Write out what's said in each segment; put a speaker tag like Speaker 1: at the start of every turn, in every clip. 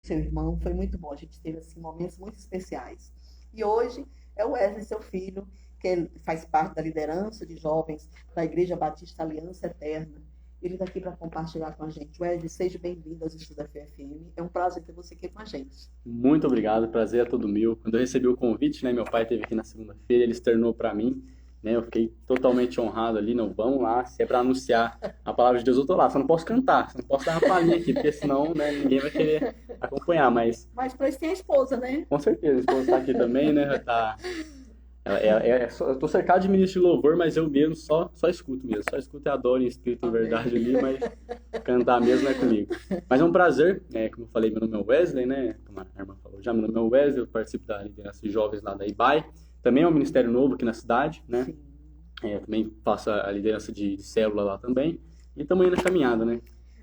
Speaker 1: seu irmão, foi muito bom. A gente teve assim, momentos muito especiais. E hoje é o Wesley, seu filho, que faz parte da liderança de jovens da Igreja Batista Aliança Eterna. Ele está aqui para compartilhar com a gente. Wesley, seja bem-vindo aos Estudos da FFM. É um prazer ter você aqui com a gente.
Speaker 2: Muito obrigado, o prazer é todo meu. Quando eu recebi o convite, né, meu pai esteve aqui na segunda-feira, ele externou para mim, né, eu fiquei totalmente honrado ali. Não, vamos lá, se é para anunciar a palavra de Deus, eu tô lá. Só não posso cantar, só não posso dar uma palhinha aqui, porque senão, né, ninguém vai querer acompanhar. Mas
Speaker 1: para isso tem a esposa, né?
Speaker 2: com certeza, a esposa está aqui também, né, eu tô cercado de ministro de louvor, mas eu mesmo só escuto mesmo. Só escuto e adoro em espírito e verdade ali, mas cantar mesmo não é comigo. Mas é um prazer, como eu falei, meu nome é Wesley, né? Como a irmã falou já, meu nome é Wesley, eu participo da liderança de jovens lá da IBAI. Também é um ministério novo aqui na cidade, né? Também faço a liderança de célula lá também. E estamos aí na caminhada, né?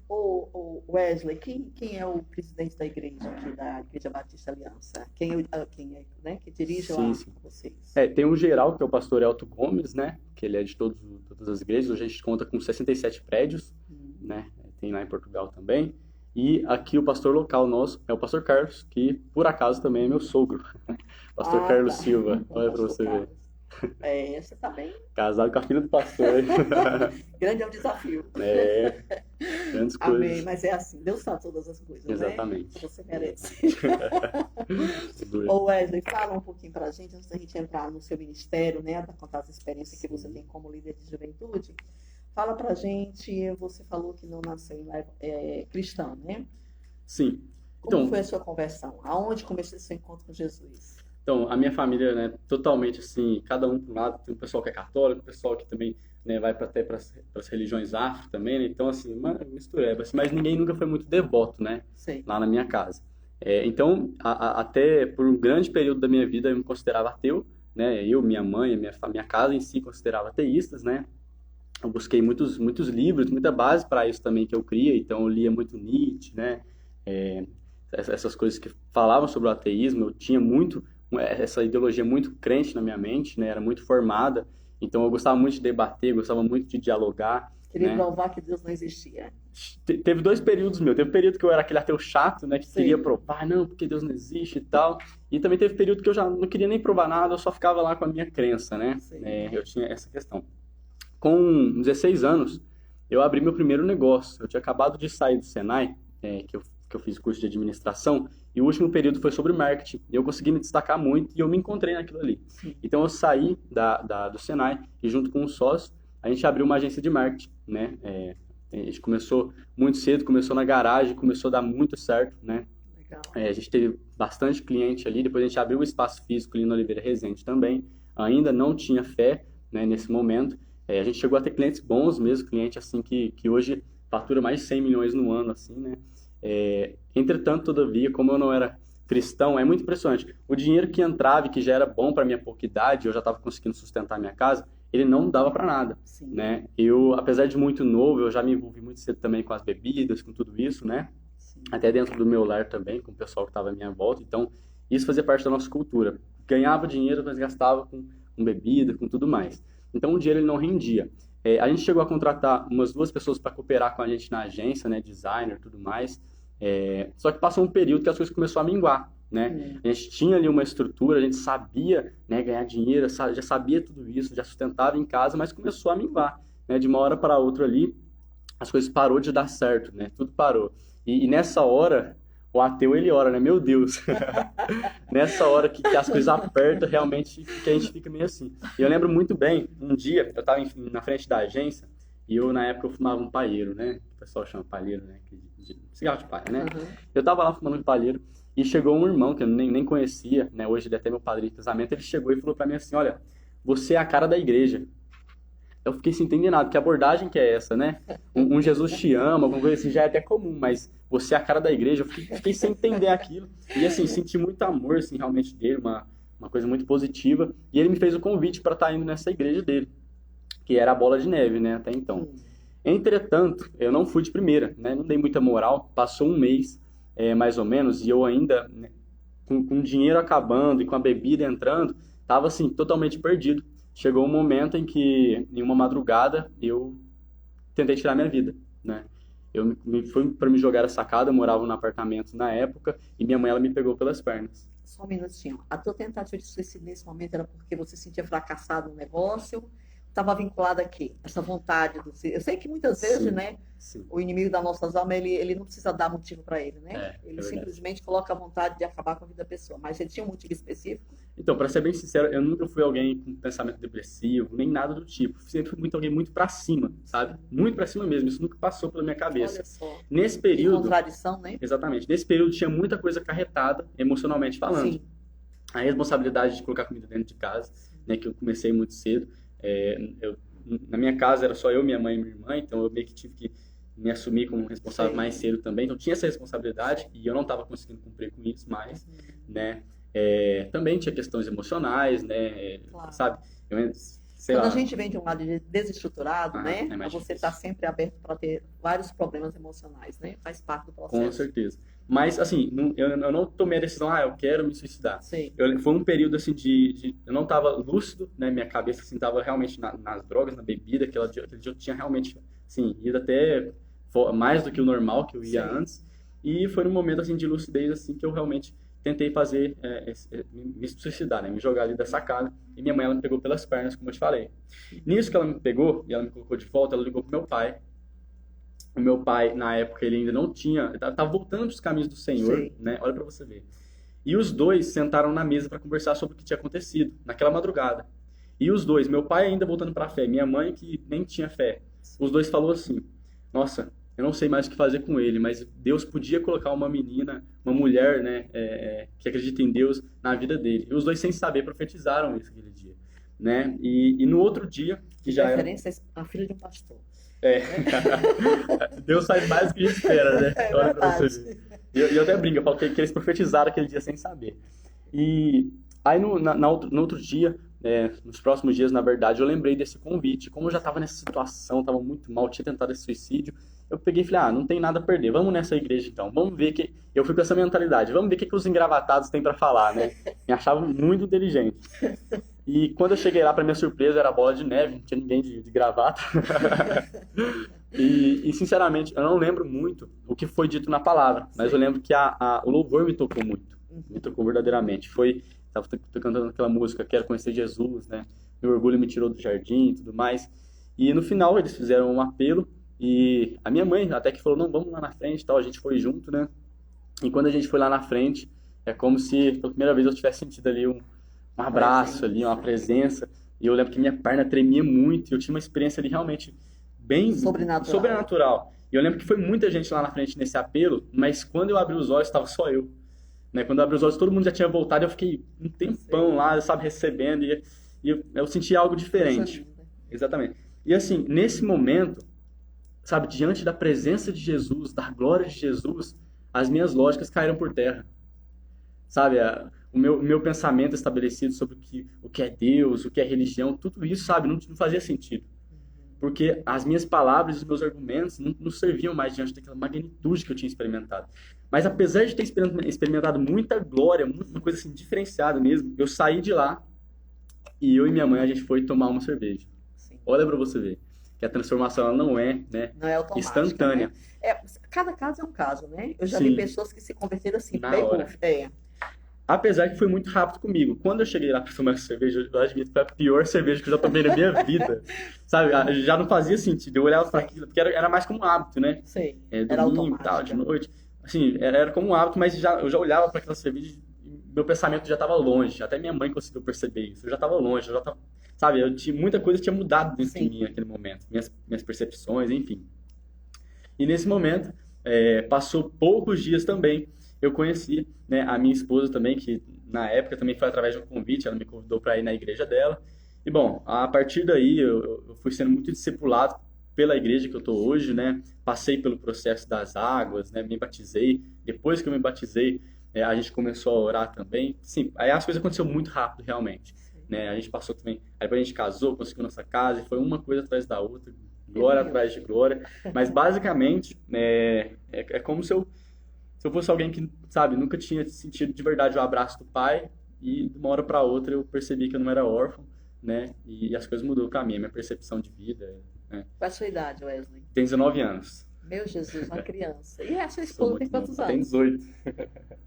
Speaker 1: O Wesley, quem é o presidente da igreja aqui, da Igreja Batista Aliança? Quem é, né, que dirige lá vocês?
Speaker 2: Tem um geral, que é o pastor Elton Gomes, né? Que ele é de todas as igrejas. Hoje a gente conta com 67 prédios, né? Tem lá em Portugal também. E aqui o pastor local nosso é o pastor Carlos, que por acaso também é meu sogro. Pastor Carlos Silva. Olha para você ver.
Speaker 1: Você tá bem.
Speaker 2: Casado com a filha do pastor.
Speaker 1: Grande é o desafio.
Speaker 2: Grandes coisas.
Speaker 1: Amém, mas é assim, Deus sabe todas as coisas,
Speaker 2: exatamente,
Speaker 1: né? Você merece. Ô Wesley, fala um pouquinho pra gente, antes da gente entrar no seu ministério, né? Pra contar as experiências que você tem como líder de juventude. Fala pra gente, você falou que não nasceu cristão, né?
Speaker 2: Sim.
Speaker 1: Como foi a sua conversão? Aonde começou esse seu encontro com Jesus?
Speaker 2: Então, a minha família, né, totalmente assim, cada um para um lado. Tem um pessoal que é católico, um pessoal que também, né, vai até para as religiões afro também, né? Então, assim, uma mistureba, assim, mas ninguém nunca foi muito devoto, né?
Speaker 1: Sim.
Speaker 2: Lá na minha casa. Então, até por um grande período da minha vida, eu me considerava ateu, né? Eu, minha mãe, minha casa em si considerava ateístas, né? Eu busquei muitos livros, muita base para isso também que eu cria. Então, eu lia muito Nietzsche, né? Essas coisas que falavam sobre o ateísmo, eu tinha essa ideologia muito crente na minha mente, né? Era muito formada, então eu gostava muito de debater, gostava muito de dialogar.
Speaker 1: Queria provar que Deus não existia.
Speaker 2: Teve dois períodos teve um período que eu era aquele ateu chato, né? Que queria provar, não, porque Deus não existe e tal. E também teve período que eu já não queria nem provar nada, eu só ficava lá com a minha crença, né? Eu tinha essa questão. Com 16 anos, eu abri meu primeiro negócio. Eu tinha acabado de sair do Senai, que eu fiz curso de administração, e o último período foi sobre marketing. E eu consegui me destacar muito e eu me encontrei naquilo ali. Então eu saí do Senai e junto com um sócio, a gente abriu uma agência de marketing, né? A gente começou muito cedo, começou na garagem, começou a dar muito certo, né?
Speaker 1: Legal.
Speaker 2: A gente teve bastante cliente ali, depois a gente abriu o espaço físico ali no Oliveira Resende também. Ainda não tinha fé, né, nesse momento. A gente chegou a ter clientes bons mesmo, cliente assim que hoje fatura mais de 100 milhões no ano, assim, né? Entretanto, todavia, como eu não era cristão, é muito impressionante. O dinheiro que entrava e que já era bom para minha pouca idade, eu já estava conseguindo sustentar minha casa, ele não dava para nada, né? Eu, apesar de muito novo, eu já me envolvi muito cedo também com as bebidas, com tudo isso, né? Até dentro do meu lar também, com o pessoal que estava à minha volta. Então, isso fazia parte da nossa cultura. Ganhava dinheiro, mas gastava com bebida, com tudo mais. Então, o dinheiro ele não rendia. A gente chegou a contratar umas 2 pessoas para cooperar com a gente na agência, né? Designer, tudo mais. Só que passou um período que as coisas começaram a minguar, né? A gente tinha ali uma estrutura, a gente sabia, né, ganhar dinheiro, já sabia tudo isso, já sustentava em casa, mas começou a minguar, né? De uma hora para outra ali, as coisas parou de dar certo, né? Tudo parou. E nessa hora, o ateu ele ora, né? Meu Deus! Nessa hora que as coisas apertam, realmente que a gente fica meio assim. E eu lembro muito bem, um dia, eu estava na frente da agência, e eu, na época, eu fumava um palheiro, né? O pessoal chama palheiro, né? Cigarro de palha, né? Eu tava lá fumando um palheiro, e chegou um irmão que eu nem conhecia, né? Hoje ele é até meu padrinho de casamento, ele chegou e falou pra mim assim, olha, você é a cara da igreja. Eu fiquei sem entender nada, que abordagem que é essa, né? Um Jesus te ama, alguma coisa assim, já é até comum, mas você é a cara da igreja, eu fiquei sem entender aquilo. E assim, senti muito amor, assim, realmente dele, uma coisa muito positiva. E ele me fez o convite para estar indo nessa igreja dele, que era a Bola de Neve, né, até então. Entretanto, eu não fui de primeira, né? Não dei muita moral, passou um mês, mais ou menos, e eu ainda, né, com o dinheiro acabando e com a bebida entrando, estava assim, totalmente perdido. Chegou um momento em que, em uma madrugada, eu tentei tirar minha vida, né? Foi para me jogar a sacada, eu morava num apartamento na época, e minha mãe, ela me pegou pelas pernas.
Speaker 1: Só um minutinho. A tua tentativa de suicídio nesse momento era porque você se sentia fracassado no negócio? Estava vinculada a quê? Essa vontade do... Eu sei que muitas vezes,
Speaker 2: Sim,
Speaker 1: né,
Speaker 2: sim.
Speaker 1: o inimigo das nossas almas, ele não precisa dar motivo para ele, né? Ele
Speaker 2: Verdade.
Speaker 1: simplesmente coloca a vontade de acabar com a vida da pessoa. Mas ele tinha um motivo específico?
Speaker 2: Então, para ser bem sincero, eu nunca fui alguém com pensamento depressivo, nem nada do tipo. Sempre fui alguém muito para cima, sabe? Muito para cima mesmo. Isso nunca passou pela minha cabeça.
Speaker 1: Olha só.
Speaker 2: Nesse
Speaker 1: Que
Speaker 2: período,
Speaker 1: contradição, né?
Speaker 2: exatamente, nesse período tinha muita coisa acarretada, emocionalmente falando.
Speaker 1: Sim.
Speaker 2: A responsabilidade de colocar comida dentro de casa, né, que eu comecei muito cedo. Na minha casa era só eu, minha mãe e minha irmã, então eu meio que tive que me assumir como responsável
Speaker 1: Sim.
Speaker 2: mais cedo também. Então tinha essa responsabilidade e eu não estava conseguindo cumprir com isso mais, né? Também tinha questões emocionais, né?
Speaker 1: Claro.
Speaker 2: Sabe? Sei
Speaker 1: Quando
Speaker 2: lá.
Speaker 1: a gente vem de um lado desestruturado, né?
Speaker 2: É mais
Speaker 1: Você
Speaker 2: difícil.
Speaker 1: está sempre aberto para ter vários problemas emocionais, né? Faz parte do
Speaker 2: Com
Speaker 1: processo.
Speaker 2: certeza. Mas, assim, eu não tomei a decisão, eu quero me suicidar.
Speaker 1: Sim.
Speaker 2: Foi um período, assim, eu não estava lúcido, né? Minha cabeça, assim, estava realmente nas drogas, na bebida. Aquele dia eu tinha realmente, assim, ido até mais do que o normal que eu ia
Speaker 1: Sim.
Speaker 2: antes. E foi num momento, assim, de lucidez, assim, que eu realmente tentei fazer, me suicidar, né? Me jogar ali da sacada. E minha mãe, ela me pegou pelas pernas, como eu te falei. Nisso que ela me pegou e ela me colocou de volta, ela ligou pro meu pai. O meu pai, na época, ele ainda não tinha... Estava voltando para os caminhos do Senhor,
Speaker 1: Sim.
Speaker 2: né? Olha para você ver. E os dois sentaram na mesa para conversar sobre o que tinha acontecido naquela madrugada. E os dois, meu pai ainda voltando para a fé, minha mãe que nem tinha fé. Os dois falou assim: nossa, eu não sei mais o que fazer com ele, mas Deus podia colocar uma menina, uma mulher, né, que acredita em Deus na vida dele. E os dois, sem saber, profetizaram isso aquele dia, né? E no outro dia, que já era...
Speaker 1: Referência à filha de um pastor.
Speaker 2: Deus faz mais do que a gente espera, né?
Speaker 1: É
Speaker 2: Olha pra
Speaker 1: verdade.
Speaker 2: você ver. E eu até brinco, eu falo que eles profetizaram aquele dia sem saber. E aí no outro dia, nos próximos dias, na verdade, eu lembrei desse convite. Como eu já estava nessa situação, estava muito mal, tinha tentado esse suicídio, eu peguei e falei, não tem nada a perder, vamos nessa igreja então, vamos ver que... Eu fui com essa mentalidade, vamos ver o que os engravatados têm para falar, né? Me achava muito inteligente. E quando eu cheguei lá, para minha surpresa, era bola de neve, não tinha ninguém de gravata. E, sinceramente, eu não lembro muito o que foi dito na palavra, mas eu lembro que o louvor me tocou muito, me tocou verdadeiramente. Estava cantando aquela música, Quero Conhecer Jesus, né? Meu orgulho me tirou do jardim e tudo mais. E no final eles fizeram um apelo e a minha mãe até que falou, não, vamos lá na frente e tal, a gente foi junto, né? E quando a gente foi lá na frente, é como se pela primeira vez eu tivesse sentido ali um abraço ali, uma presença. E eu lembro que minha perna tremia muito. Eu tinha uma experiência ali realmente bem sobrenatural. E eu lembro que foi muita gente lá na frente nesse apelo, mas quando eu abri os olhos, estava só eu. Né? Quando eu abri os olhos, todo mundo já tinha voltado. Eu fiquei um tempão lá, sabe, recebendo. E eu senti algo diferente. Exatamente. E assim, nesse momento, sabe, diante da presença de Jesus, da glória de Jesus, as minhas lógicas caíram por terra. Sabe, o meu pensamento estabelecido sobre o que é Deus, o que é religião, tudo isso, sabe, não fazia sentido. Porque as minhas palavras e os meus argumentos não serviam mais diante daquela magnitude que eu tinha experimentado. Mas apesar de ter experimentado muita glória, uma coisa assim diferenciada mesmo, eu saí de lá e eu e minha mãe, a gente foi tomar uma cerveja. Sim. Olha pra você ver, que a transformação ela não é, né,
Speaker 1: não é
Speaker 2: instantânea.
Speaker 1: Né? Cada caso é um caso, né? Eu já vi pessoas que se converteram assim,
Speaker 2: na hora. Apesar que foi muito rápido comigo. Quando eu cheguei lá para tomar essa cerveja, eu admito que foi a pior cerveja que eu já tomei na minha vida. Sabe? Já não fazia sentido. Eu olhava para aquilo, porque era mais como um hábito, né?
Speaker 1: Sim.
Speaker 2: Era domingo, tal, de noite. Assim, era como um hábito, mas eu já olhava para aquela cerveja e meu pensamento já estava longe. Até minha mãe conseguiu perceber isso. Eu já estava longe, sabe? Muita coisa tinha mudado dentro de mim naquele momento. Minhas percepções, enfim. E nesse momento, passou poucos dias também, eu conheci, né, a minha esposa também, que na época também foi através de um convite, ela me convidou para ir na igreja dela. E bom, a partir daí eu fui sendo muito discipulado pela igreja que eu estou hoje, né? Passei pelo processo das águas, né? Me batizei. Depois que eu me batizei, a gente começou a orar também. Sim, aí as coisas aconteceram muito rápido, realmente. Né? A gente passou também, aí depois a gente casou, conseguiu nossa casa, e foi uma coisa atrás da outra, glória atrás de glória. Mas basicamente, é como se eu fosse alguém que, sabe, nunca tinha sentido de verdade o abraço do pai, e de uma hora para outra eu percebi que eu não era órfão, né? E as coisas mudou o caminho, minha percepção de vida. Né?
Speaker 1: Qual é a sua idade, Wesley?
Speaker 2: Tenho 19 anos.
Speaker 1: Meu Jesus, uma criança. E essa esposa tem quantos
Speaker 2: Tem
Speaker 1: anos?
Speaker 2: 18.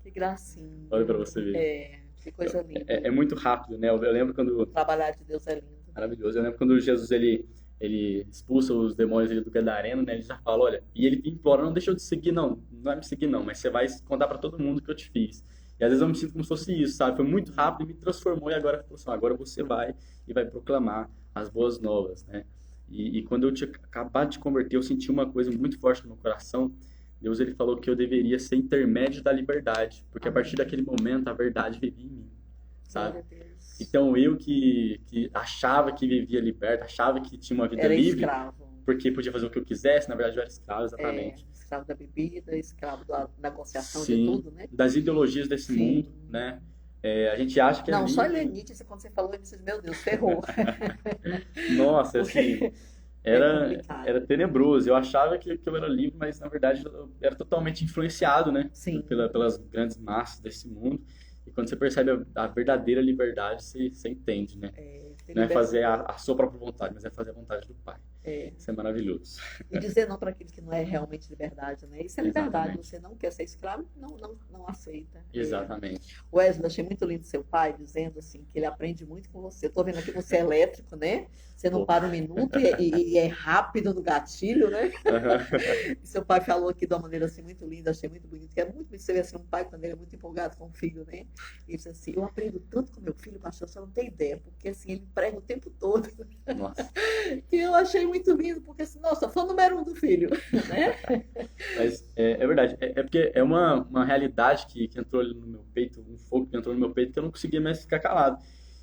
Speaker 1: Que gracinha.
Speaker 2: Olha pra você ver.
Speaker 1: Que coisa linda.
Speaker 2: É muito rápido, né? Eu lembro quando...
Speaker 1: O trabalhar de Deus é lindo.
Speaker 2: Maravilhoso. Eu lembro quando Jesus, ele expulsa os demônios ali do Gadareno, né? Ele já fala, olha... E ele implora, não deixa eu te seguir, não. Não vai me seguir, não. Mas você vai contar pra todo mundo o que eu te fiz. E às vezes eu me sinto como se fosse isso, sabe? Foi muito rápido e me transformou. E agora falou assim, agora você vai e vai proclamar as boas novas, né? E quando eu tinha acabado de converter, eu senti uma coisa muito forte no meu coração. Deus, ele falou que eu deveria ser intermédio da liberdade. Porque a partir daquele momento, a verdade vivia em mim, sabe? Então eu que achava que vivia liberto, achava que tinha uma vida
Speaker 1: Era
Speaker 2: livre,
Speaker 1: escravo.
Speaker 2: porque podia fazer o que eu quisesse, na verdade eu era escravo, exatamente.
Speaker 1: Escravo da bebida, escravo da negociação
Speaker 2: Sim,
Speaker 1: de tudo, né?
Speaker 2: das ideologias desse
Speaker 1: Sim.
Speaker 2: mundo, né? A gente acha que é
Speaker 1: Não, só
Speaker 2: livre.
Speaker 1: Nietzsche, quando você falou, eu disse, meu Deus, ferrou.
Speaker 2: Nossa, assim, era
Speaker 1: complicado.
Speaker 2: tenebroso. Eu achava que eu era livre, mas na verdade eu era totalmente influenciado, né?
Speaker 1: Sim.
Speaker 2: Pelas grandes massas desse mundo. E quando você percebe a verdadeira liberdade, você entende, né? Não é fazer a sua própria vontade, mas é fazer a vontade do Pai. Isso é maravilhoso.
Speaker 1: E dizer não para aquilo que não é realmente liberdade, né? Isso é liberdade.
Speaker 2: Exatamente.
Speaker 1: Você não quer ser escravo, não aceita.
Speaker 2: Exatamente.
Speaker 1: Wesley, achei muito lindo seu pai dizendo assim que ele aprende muito com você. Estou vendo aqui você é elétrico, né? Você não para um minuto e é rápido no gatilho, né? E seu pai falou aqui de uma maneira assim muito linda, achei muito bonito. Que é muito bonito você ver assim, um pai quando ele é muito empolgado com o filho, né? E disse assim, eu aprendo tanto com meu filho, pastor, você não tem ideia, porque assim, ele prega o tempo todo.
Speaker 2: Nossa.
Speaker 1: E eu achei muito lindo, porque assim, nossa, fã número 1 do filho, né?
Speaker 2: Mas é verdade, porque é uma realidade que entrou ali no meu peito, um fogo que entrou no meu peito que eu não conseguia mais ficar calado.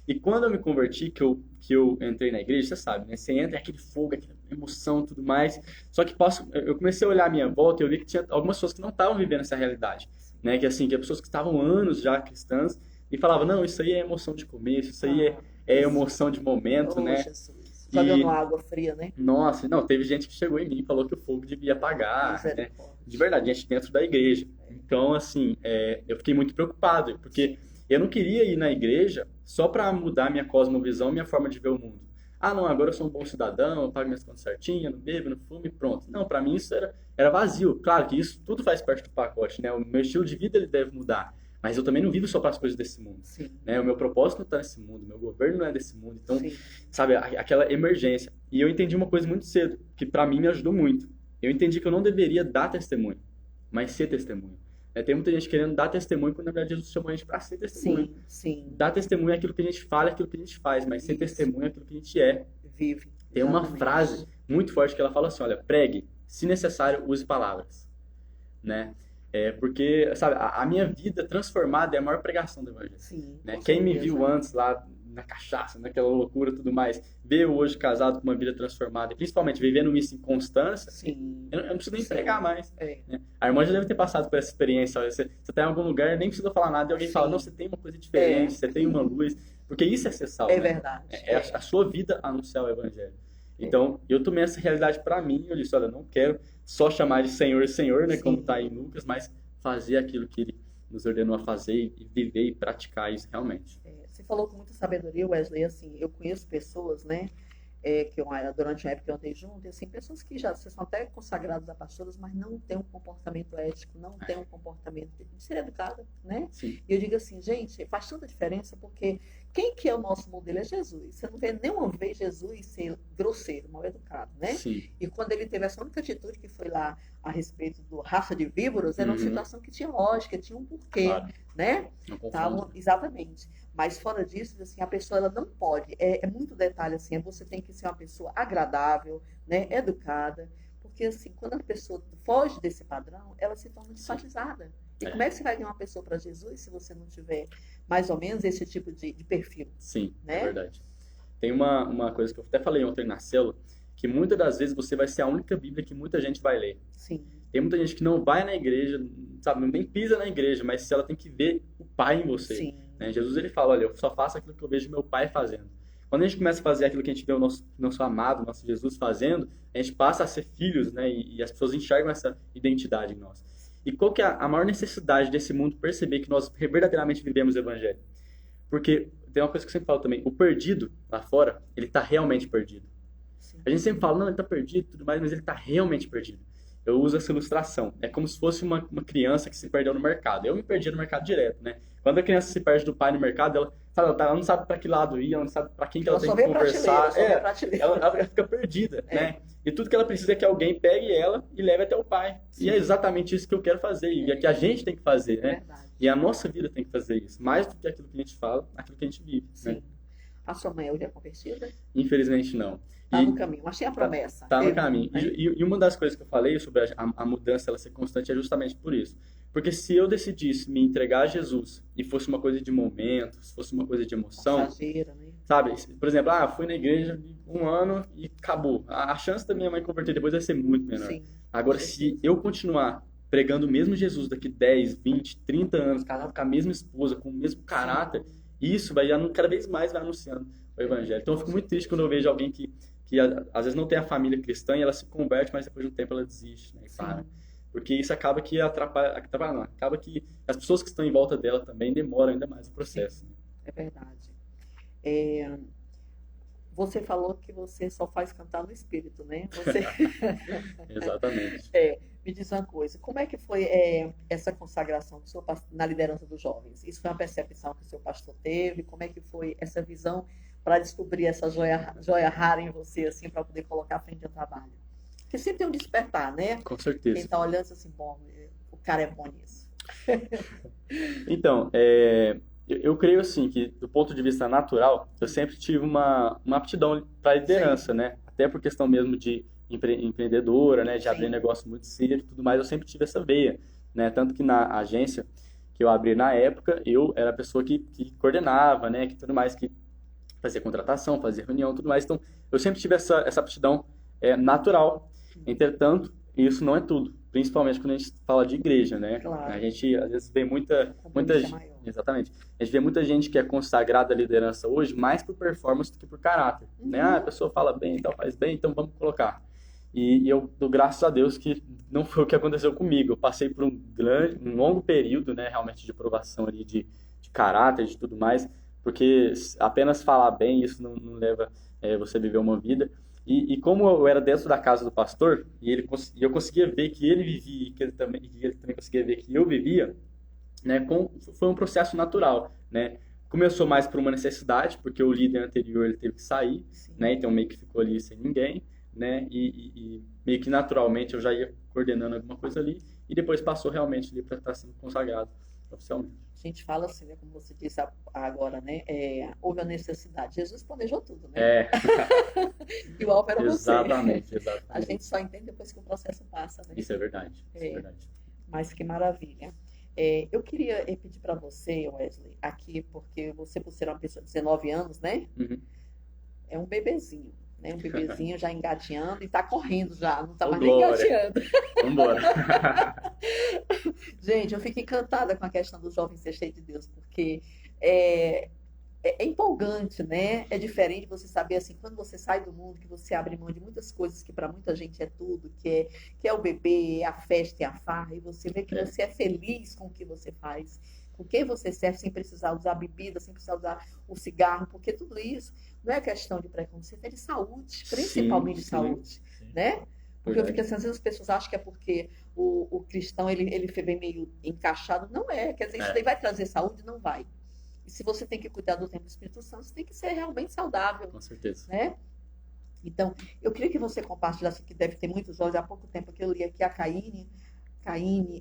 Speaker 2: E quando eu me converti, que eu entrei na igreja, você sabe, né? Você entra, é aquele fogo, aquela emoção e tudo mais. Só que eu comecei a olhar a minha volta e eu vi que tinha algumas pessoas que não estavam vivendo essa realidade, né? Que assim, que pessoas que estavam anos já cristãs e falavam, não, isso aí é emoção de começo, isso aí é emoção de momento, né?
Speaker 1: Jesus. Jogando água fria, né?
Speaker 2: Nossa, não, teve gente que chegou em mim e falou que o fogo devia apagar, né? De verdade, gente dentro da igreja. Então, assim, eu fiquei muito preocupado, porque eu não queria ir na igreja só para mudar minha cosmovisão, minha forma de ver o mundo. Ah, não, agora eu sou um bom cidadão, eu pago minhas contas certinho, não bebo, não fumo e pronto. Não, para mim isso era vazio. Claro que isso tudo faz parte do pacote, né? O meu estilo de vida ele deve mudar. Mas eu também não vivo só para as coisas desse mundo. Né? O meu propósito não está nesse mundo, o meu governo não é desse mundo. Então, sabe, aquela emergência. E eu entendi uma coisa muito cedo, que para mim me ajudou muito. Eu entendi que eu não deveria dar testemunho, mas ser testemunho. Tem muita gente querendo dar testemunho, quando na verdade Jesus chamou a gente para ser testemunho.
Speaker 1: Sim.
Speaker 2: Dar testemunho é aquilo que a gente fala, é aquilo que a gente faz, mas ser testemunho é aquilo que a gente é.
Speaker 1: Vive.
Speaker 2: Tem uma frase muito forte que ela fala assim, olha, pregue, se necessário, use palavras. Né? Porque, sabe, a minha vida transformada é a maior pregação do Evangelho.
Speaker 1: Sim,
Speaker 2: né? Quem me viu antes lá na cachaça, naquela loucura e tudo mais, vê eu hoje casado com uma vida transformada, e principalmente vivendo isso em constância, eu não preciso nem pregar mais. Né? A irmã já deve ter passado por essa experiência. Olha, você tá em algum lugar, nem precisa falar nada, e alguém fala, não, você tem uma coisa diferente, você tem uma luz, porque isso é ser salvo.
Speaker 1: É
Speaker 2: né?
Speaker 1: verdade.
Speaker 2: A sua vida anunciar o Evangelho. Então, eu tomei essa realidade para mim, eu disse, olha, não quero só chamar de Senhor e Senhor, né, como está em Lucas, mas fazer aquilo que Ele nos ordenou a fazer e viver e praticar isso realmente.
Speaker 1: Você falou com muita sabedoria, Wesley, assim, eu conheço pessoas, né, que durante a época eu andei junto, e assim, pessoas que já são até consagradas a pastoras, mas não têm um comportamento ético, não têm um comportamento de ser educada, né?
Speaker 2: Sim.
Speaker 1: E eu digo assim, gente, faz tanta diferença, porque quem que é o nosso modelo é Jesus. Você não vê nenhuma vez Jesus ser grosseiro, mal educado, né?
Speaker 2: Sim.
Speaker 1: E quando ele teve essa única atitude que foi lá a respeito do raça de víboras, era uma situação que tinha lógica, tinha um porquê, né? Exatamente. Mas fora disso, assim, a pessoa ela não pode. É muito detalhe, assim, você tem que ser uma pessoa agradável, né? Educada, porque assim, quando a pessoa foge desse padrão, ela se torna desfatizada. E como é que você vai ganhar uma pessoa para Jesus se você não tiver mais ou menos esse tipo de perfil?
Speaker 2: Sim,
Speaker 1: né?
Speaker 2: É verdade. Tem uma coisa que eu até falei ontem na célula, que muitas das vezes você vai ser a única Bíblia que muita gente vai ler.
Speaker 1: Sim.
Speaker 2: Tem muita gente que não vai na igreja, sabe, nem pisa na igreja, mas se ela tem que ver o Pai em você.
Speaker 1: Sim.
Speaker 2: Né? Jesus ele fala, olha, eu só faço aquilo que eu vejo meu Pai fazendo. Quando a gente começa a fazer aquilo que a gente vê o nosso amado, o nosso Jesus fazendo, a gente passa a ser filhos, né? E as pessoas enxergam essa identidade em nós. E qual que é a maior necessidade desse mundo perceber que nós verdadeiramente vivemos o Evangelho? Porque tem uma coisa que eu sempre falo também, o perdido lá fora, ele está realmente perdido. Sim. A gente sempre fala, não, ele está perdido e tudo mais, mas ele está realmente perdido. eu uso essa ilustração. É como se fosse uma criança que se perdeu no mercado. Eu me perdi no mercado direto, né? Quando a criança se perde do pai no mercado, ela não sabe para que lado ir, ela não sabe para quem que ela tem que conversar. Ela fica perdida, né? E tudo que ela precisa é que alguém pegue ela e leve até o pai. Sim. E é exatamente isso que eu quero fazer, e é que a gente tem que fazer, né? E a nossa vida tem que fazer isso. Mais do que aquilo que a gente fala, aquilo que a gente vive. Sim. Né?
Speaker 1: A sua mãe hoje é convertida?
Speaker 2: Infelizmente não.
Speaker 1: Está no caminho, mas tem a promessa.
Speaker 2: Tá no caminho. E uma das coisas que eu falei sobre a mudança ela ser constante é justamente por isso. Porque se eu decidisse me entregar a Jesus e fosse uma coisa de momento, se fosse uma coisa de emoção,
Speaker 1: passageira, né?
Speaker 2: Sabe? Por exemplo, fui na igreja 1 ano e acabou. A chance da minha mãe converter depois vai ser muito menor. Sim. Agora, se eu continuar pregando o mesmo Jesus daqui 10, 20, 30 anos, casado com a mesma esposa, com o mesmo caráter, isso vai cada vez mais vai anunciando o evangelho. Então eu fico muito triste quando eu vejo alguém que às vezes não tem a família cristã e ela se converte, mas depois de um tempo ela desiste, né? E para. Porque isso acaba que acaba que as pessoas que estão em volta dela também demoram ainda mais o processo. Né?
Speaker 1: É verdade. Você falou que você só faz cantar no espírito, né?
Speaker 2: Exatamente.
Speaker 1: Me diz uma coisa, como é que foi essa consagração do seu na liderança dos jovens? Isso foi uma percepção que o seu pastor teve? Como é que foi essa visão para descobrir essa joia rara em você, assim, para poder colocar à frente ao trabalho? Porque sempre tem um despertar, né?
Speaker 2: Com certeza.
Speaker 1: Quem está olhando assim, bom, o cara é bom nisso.
Speaker 2: Então, eu creio assim que do ponto de vista natural, eu sempre tive uma aptidão para liderança, sim, né? Até por questão mesmo de empreendedora, né? De sim, abrir negócio muito cedo e tudo mais, eu sempre tive essa veia, né? Tanto que na agência que eu abri na época, eu era a pessoa que coordenava, né? Que tudo mais, que fazia contratação, fazia reunião, tudo mais. Então, eu sempre tive essa aptidão natural. Entretanto, isso não é tudo. Principalmente quando a gente fala de igreja, né?
Speaker 1: Claro.
Speaker 2: A gente, às vezes, vê muita exatamente. A gente vê muita gente que é consagrada à liderança hoje mais por performance do que por caráter. Né? A pessoa fala bem, então faz bem, então vamos colocar. E eu dou graças a Deus que não foi o que aconteceu comigo. Eu passei por um longo período, né, realmente de provação ali de caráter, de tudo mais, porque apenas falar bem, isso não leva você a viver uma vida. E como eu era dentro da casa do pastor, e eu conseguia ver que ele vivia, e que ele também conseguia ver que eu vivia, né, foi um processo natural, né? Começou mais por uma necessidade, porque o líder anterior ele teve que sair, né? Então meio que ficou ali sem ninguém, né? E meio que naturalmente eu já ia coordenando alguma coisa ali, e depois passou realmente ali para estar sendo consagrado oficialmente.
Speaker 1: A gente fala assim, né, como você disse agora, né, houve a necessidade. Jesus planejou tudo, né? E o alvo era você.
Speaker 2: Exatamente.
Speaker 1: A gente só entende depois que o processo passa, né?
Speaker 2: Isso é verdade. Isso é verdade.
Speaker 1: Mas que maravilha. Eu queria pedir para você, Wesley, aqui, porque você, por ser uma pessoa de 19 anos, né?
Speaker 2: Uhum.
Speaker 1: É um bebezinho, né? Um bebezinho já engateando e está correndo já, não está mais
Speaker 2: nem
Speaker 1: engateando.
Speaker 2: Vambora.
Speaker 1: Gente, eu fico encantada com a questão do jovem ser cheio de Deus, porque é empolgante, né? É diferente você saber, assim, quando você sai do mundo, que você abre mão de muitas coisas que para muita gente é tudo, que é o bebê, é a festa, é a farra, e você vê que você é feliz com o que você faz, com quem você serve, sem precisar usar bebida, sem precisar usar o cigarro, porque tudo isso não é questão de preconceito, é de saúde, principalmente
Speaker 2: sim,
Speaker 1: saúde, né? Porque eu fico assim, às vezes as pessoas acham que é porque o cristão, ele vem meio encaixado. Não é, quer dizer, isso daí vai trazer saúde? Não vai. E se você tem que cuidar do templo do Espírito Santo, você tem que ser realmente saudável.
Speaker 2: Com certeza.
Speaker 1: Né? Então, eu queria que você compartilhasse, que deve ter muitos olhos. Há pouco tempo que eu li aqui a Caíne,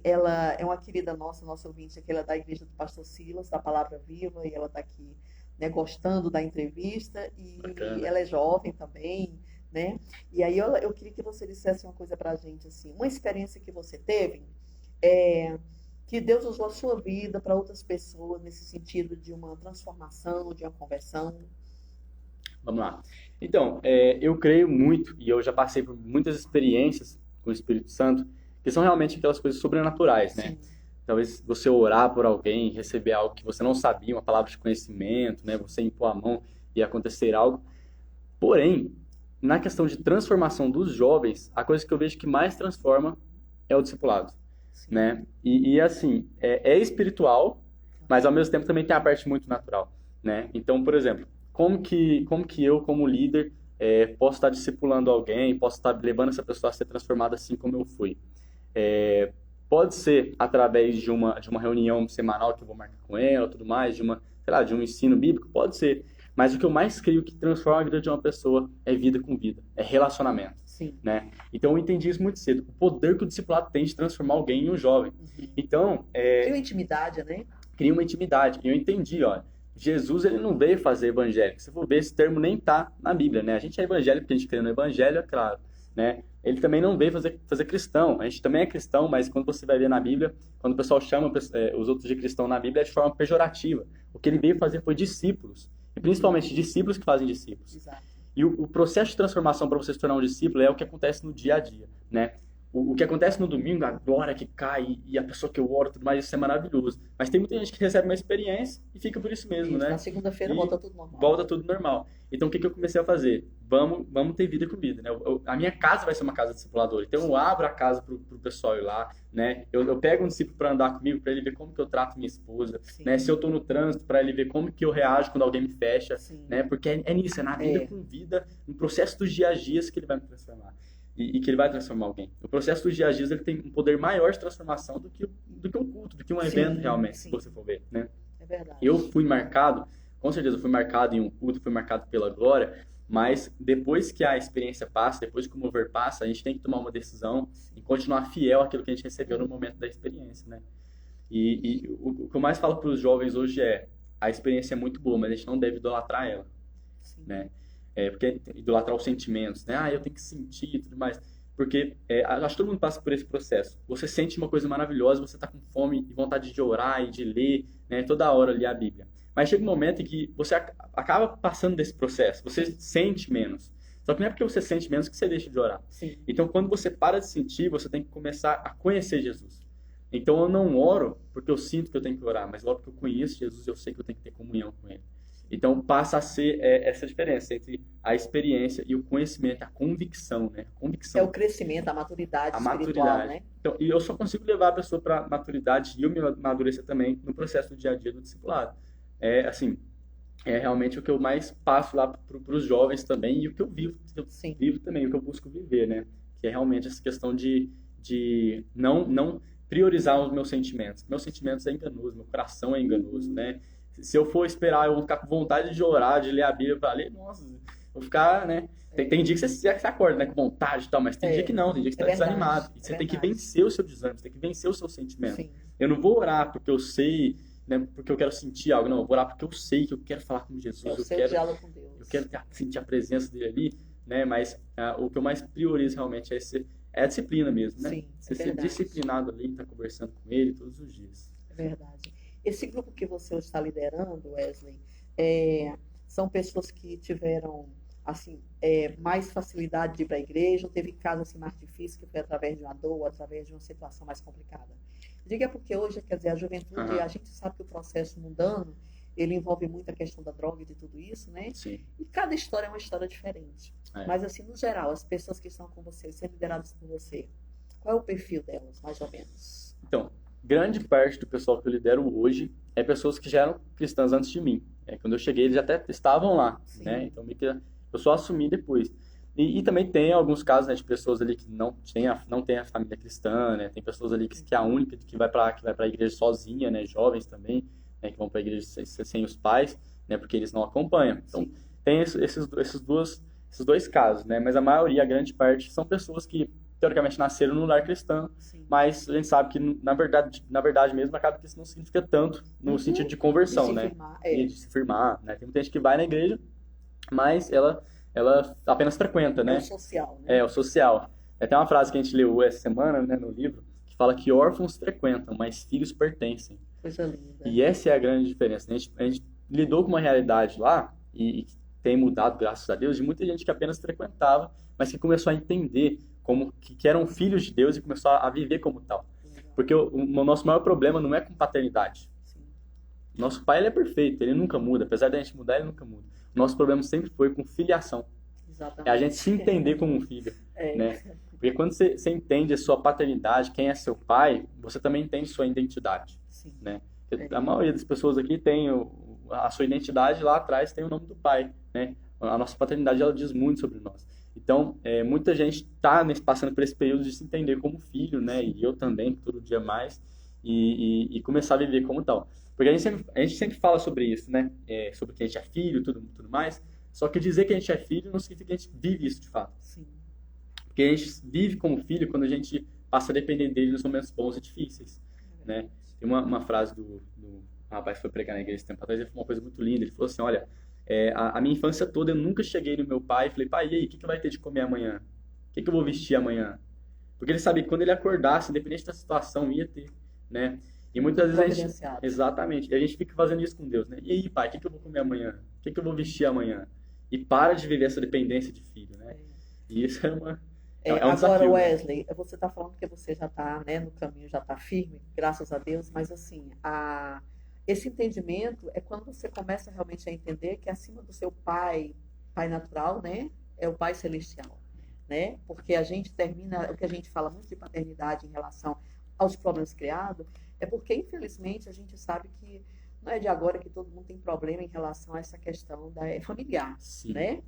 Speaker 1: ela é uma querida nossa ouvinte aqui, ela é da igreja do pastor Silas, da Palavra Viva, e ela está aqui, né, gostando da entrevista, e ela é jovem também, né? E aí eu queria que você dissesse uma coisa para a gente, assim, uma experiência que você teve, que Deus usou a sua vida para outras pessoas, nesse sentido de uma transformação, de uma conversão.
Speaker 2: Vamos lá. Então, eu creio muito, e eu já passei por muitas experiências com o Espírito Santo, que são realmente aquelas coisas sobrenaturais, né? Sim. Talvez você orar por alguém, receber algo que você não sabia, uma palavra de conhecimento, né? Você impor a mão e acontecer algo. Porém, na questão de transformação dos jovens, a coisa que eu vejo que mais transforma é o discipulado, né? E assim, é espiritual, mas ao mesmo tempo também tem a parte muito natural, né? Então, por exemplo, como que eu, como líder, posso estar discipulando alguém, posso estar levando essa pessoa a ser transformada assim como eu fui. Pode ser através de uma reunião semanal que eu vou marcar com ela, tudo mais, de um ensino bíblico, pode ser. Mas o que eu mais creio que transforma a vida de uma pessoa é vida com vida, é relacionamento.
Speaker 1: Sim.
Speaker 2: Né? Então eu entendi isso muito cedo, o poder que o discipulado tem de transformar alguém em um jovem. Então,
Speaker 1: cria uma intimidade, né?
Speaker 2: Cria uma intimidade. E eu entendi, olha, Jesus ele não veio fazer evangélico. Se for ver, esse termo nem está na Bíblia, né? A gente é evangélico porque a gente crê no evangelho, é claro, né? Ele também não veio fazer cristão. A gente também é cristão, mas quando você vai ver na Bíblia, quando o pessoal chama os outros de cristão na Bíblia, é de forma pejorativa. O que ele veio fazer foi discípulos. E principalmente discípulos que fazem discípulos.
Speaker 1: Exato.
Speaker 2: E o processo de transformação para você se tornar um discípulo é o que acontece no dia a dia, né? O que acontece no domingo, a glória que cai e a pessoa que eu oro, tudo mais, isso é maravilhoso. Mas tem muita gente que recebe uma experiência e fica por isso mesmo, né?
Speaker 1: Na segunda-feira volta tudo normal.
Speaker 2: Volta tudo normal. Então, o que eu comecei a fazer? Vamos ter vida com vida, né? A minha casa vai ser uma casa discipuladora. Então, eu abro a casa pro pessoal ir lá, né? Eu pego um discípulo para andar comigo, para ele ver como que eu trato minha esposa, né? Se eu tô no trânsito, para ele ver como que eu reajo quando alguém me fecha, né? Porque é nisso, é na vida com vida, no processo dos dias a dias que ele vai me transformar. E que ele vai transformar alguém. O processo dos dias a dias ele tem um poder maior de transformação do que um culto, do que um evento realmente, se você for ver, né?
Speaker 1: É verdade.
Speaker 2: Eu fui marcado, com certeza eu fui marcado em um culto, fui marcado pela glória, mas depois que a experiência passa, depois que o mover passa, a gente tem que tomar uma decisão e continuar fiel àquilo que a gente recebeu no momento da experiência, né? E o que eu mais falo para os jovens hoje é, a experiência é muito boa, mas a gente não deve idolatrar ela, né? Porque idolatrar os sentimentos, né? Eu tenho que sentir e tudo mais. Porque acho que todo mundo passa por esse processo. Você sente uma coisa maravilhosa, você está com fome e vontade de orar e de ler, né? Toda hora ler a Bíblia. Mas chega um momento em que você acaba passando desse processo. Você sente menos. Só que não é porque você sente menos que você deixa de orar.
Speaker 1: Sim.
Speaker 2: Então, quando você para de sentir, você tem que começar a conhecer Jesus. Então, eu não oro porque eu sinto que eu tenho que orar, mas eu oro porque eu conheço Jesus e eu sei que eu tenho que ter comunhão com Ele. Então, passa a ser essa diferença entre a experiência e o conhecimento, a convicção, né? A convicção.
Speaker 1: É o crescimento, a maturidade espiritual, né?
Speaker 2: Então, e eu só consigo levar a pessoa para a maturidade e eu me amadurecer também no processo do dia a dia do discipulado. É realmente o que eu mais passo lá para os jovens também e o que eu vivo também, o que eu busco viver, né? Que é realmente essa questão de não priorizar os meus sentimentos. Meus sentimentos é enganoso, meu coração é enganoso, né? Se eu for esperar, eu vou ficar com vontade de orar, de ler a Bíblia para ler, nossa, vou ficar, né? Tem dia que você acorda, né, com vontade e tal, mas tem dia que não, tem dia que você tá desanimado. E você tem que vencer o seu desânimo, você tem que vencer o seu sentimento.
Speaker 1: Sim.
Speaker 2: Eu não vou orar porque eu sei, né, porque eu quero sentir algo, não, eu vou orar porque eu sei que eu quero falar com Jesus,
Speaker 1: diálogo com Deus.
Speaker 2: Eu quero sentir a presença dele ali, né? Mas o que eu mais priorizo realmente é a disciplina mesmo, né?
Speaker 1: Sim,
Speaker 2: você ser disciplinado ali, estar conversando com ele todos os dias.
Speaker 1: É verdade. Esse grupo que você está liderando, Wesley, são pessoas que tiveram assim, mais facilidade de ir para a igreja, ou teve caso assim, mais difícil, que foi através de uma dor, ou através de uma situação mais complicada? Diga porque hoje, quer dizer, a juventude, a gente sabe que o processo mundano, ele envolve muito a questão da droga e de tudo isso, né?
Speaker 2: Sim.
Speaker 1: E cada história é uma história diferente. Mas, assim, no geral, as pessoas que estão com você, sendo lideradas por você, qual é o perfil delas, mais ou menos?
Speaker 2: Então, grande parte do pessoal que eu lidero hoje é pessoas que já eram cristãs antes de mim. Quando eu cheguei, eles até estavam lá, né? Então, eu só assumi depois. E também tem alguns casos, né, de pessoas ali que não tem a família cristã, né? Tem pessoas ali que é a única que vai para a igreja sozinha, né? Jovens também, né, que vão para a igreja sem os pais, né? Porque eles não acompanham. Então, tem esses dois casos, né? Mas a maioria, a grande parte, são pessoas que teoricamente nasceram no lar cristão, mas a gente sabe que na verdade mesmo acaba que isso não significa tanto no sentido de conversão, né? E de se firmar, né? Tem muita gente que vai na igreja, mas ela apenas frequenta, né?
Speaker 1: É o social, né?
Speaker 2: É o social. Tem uma frase que a gente leu essa semana, né, no livro, que fala que órfãos frequentam, mas filhos pertencem.
Speaker 1: Coisa linda.
Speaker 2: E essa é a grande diferença, né? A gente lidou com uma realidade lá e tem mudado, graças a Deus, de muita gente que apenas frequentava, mas que começou a entender que eram filhos de Deus e começou a viver como tal. Porque o nosso maior problema não é com paternidade. Nosso pai, ele é perfeito, ele nunca muda. Apesar de a gente mudar, ele nunca muda. O nosso problema sempre foi com filiação.
Speaker 1: Exatamente.
Speaker 2: É a gente se entender como um filho. Né? Porque quando você entende a sua paternidade, quem é seu pai, você também entende sua identidade. Né? A maioria das pessoas aqui tem a sua identidade, lá atrás tem o nome do pai. Né? a nossa paternidade, ela diz muito sobre nós. Então, muita gente está passando por esse período de se entender como filho, né? E eu também, todo dia mais, e começar a viver como tal. Porque a gente sempre fala sobre isso, né? Sobre que a gente é filho, tudo mais. Só que dizer que a gente é filho não significa que a gente vive isso de fato.
Speaker 1: Sim.
Speaker 2: Porque a gente vive como filho quando a gente passa a depender dele nos momentos bons e difíceis, né? Tem uma frase do rapaz que foi pregar na igreja esse tempo atrás, ele falou uma coisa muito linda. Ele falou assim, olha, a minha infância toda eu nunca cheguei no meu pai e falei, pai, e aí, o que vai ter de comer amanhã? O que eu vou vestir amanhã? Porque ele sabia que quando ele acordasse, independente da situação, ia ter, né? E muitas vezes a gente... Exatamente. E a gente fica fazendo isso com Deus, né? E aí, pai, o que eu vou comer amanhã? O que eu vou vestir amanhã? E para de viver essa dependência de filho, né? E isso é um
Speaker 1: agora,
Speaker 2: desafio,
Speaker 1: Wesley, você está falando que você já está, né, no caminho, já está firme, graças a Deus, mas assim, esse entendimento é quando você começa realmente a entender que acima do seu pai natural, né, é o pai celestial, né? Porque a gente termina, o que a gente fala muito de paternidade em relação aos problemas criados, é porque, infelizmente, a gente sabe que não é de agora que todo mundo tem problema em relação a essa questão familiar,
Speaker 2: Sim.
Speaker 1: né?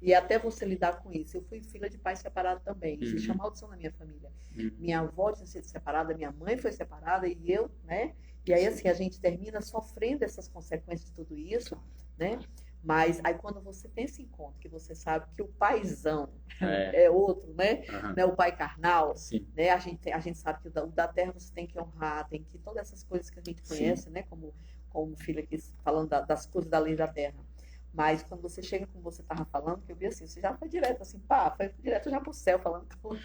Speaker 1: E até você lidar com isso. Eu fui filha de pai separado também. Existe a maldição na minha família. Minha avó tinha sido separada, minha mãe foi separada e eu, né? E aí, assim, a gente termina sofrendo essas consequências de tudo isso, né? Mas aí quando você tem esse encontro, que você sabe que o paizão é outro, né?
Speaker 2: Uhum.
Speaker 1: Né? O pai carnal,
Speaker 2: Sim.
Speaker 1: né? A gente sabe que o da terra você tem que honrar, tem que... Todas essas coisas que a gente conhece, sim, né? Como filho aqui, falando das coisas da lei da terra. Mas quando você chega, como você estava falando, que eu vi assim, você já foi direto, assim, pá, foi direto já pro céu, falando com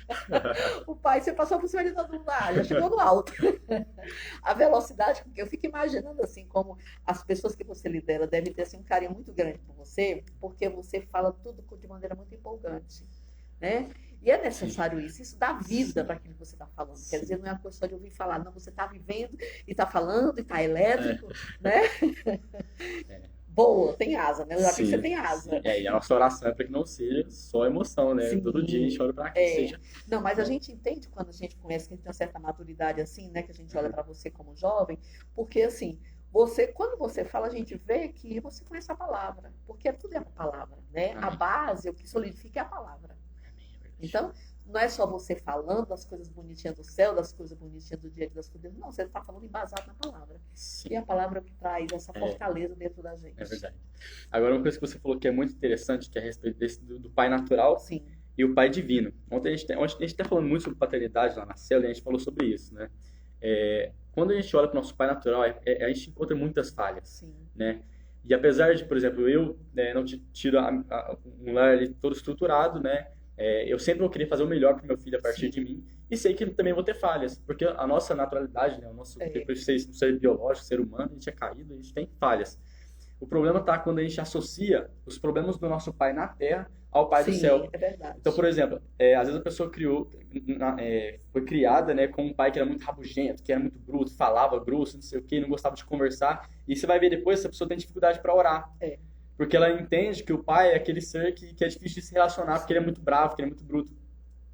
Speaker 1: o pai, você passou por cima de todo mundo lá, já chegou no alto. A velocidade, porque eu fico imaginando, assim, como as pessoas que você lidera devem ter, assim, um carinho muito grande por você, porque você fala tudo de maneira muito empolgante, né? E é necessário isso dá vida para aquilo que você está falando. Quer dizer, não é uma coisa só de ouvir falar, não, você está vivendo e está falando e está elétrico, né? Boa, tem asa, né? Eu já vi que você tem asa.
Speaker 2: E a nossa oração é para que não seja só emoção, né?
Speaker 1: Sim.
Speaker 2: Todo dia a gente olha para que seja.
Speaker 1: Não, mas a gente entende quando a gente conhece que a gente tem uma certa maturidade assim, né? Que a gente olha para você como jovem, porque assim, quando você fala, a gente vê que você conhece a palavra, porque tudo é a palavra, né? A base, o que solidifica é a palavra. Então, não é só você falando das coisas bonitinhas do céu, das coisas bonitinhas do dia das coisas. Não, você está falando embasado na palavra. Sim. E a palavra que traz essa fortaleza dentro da gente.
Speaker 2: É verdade. Agora, uma coisa que você falou que é muito interessante, que é a respeito do pai natural.
Speaker 1: Sim.
Speaker 2: E o pai divino. Ontem a gente está falando muito sobre paternidade lá na célula e a gente falou sobre isso, né? Quando a gente olha para o nosso pai natural, a gente encontra muitas falhas.
Speaker 1: Sim.
Speaker 2: Né? E apesar de, por exemplo, eu não tiro um lar ali todo estruturado, né? Eu sempre vou querer fazer o melhor para o meu filho a partir de mim e sei que também vou ter falhas, porque a nossa naturalidade, né, o nosso ser biológico, ser humano, a gente é caído, a gente tem falhas. O problema está quando a gente associa os problemas do nosso pai na terra ao pai do céu.
Speaker 1: É verdade.
Speaker 2: Então, por exemplo, às vezes a pessoa foi criada, né, com um pai que era muito rabugento, que era muito bruto, falava grosso, não sei o que, não gostava de conversar, e você vai ver depois essa pessoa tem dificuldade para orar. Porque ela entende que o pai é aquele ser que é difícil de se relacionar, porque ele é muito bravo, que ele é muito bruto.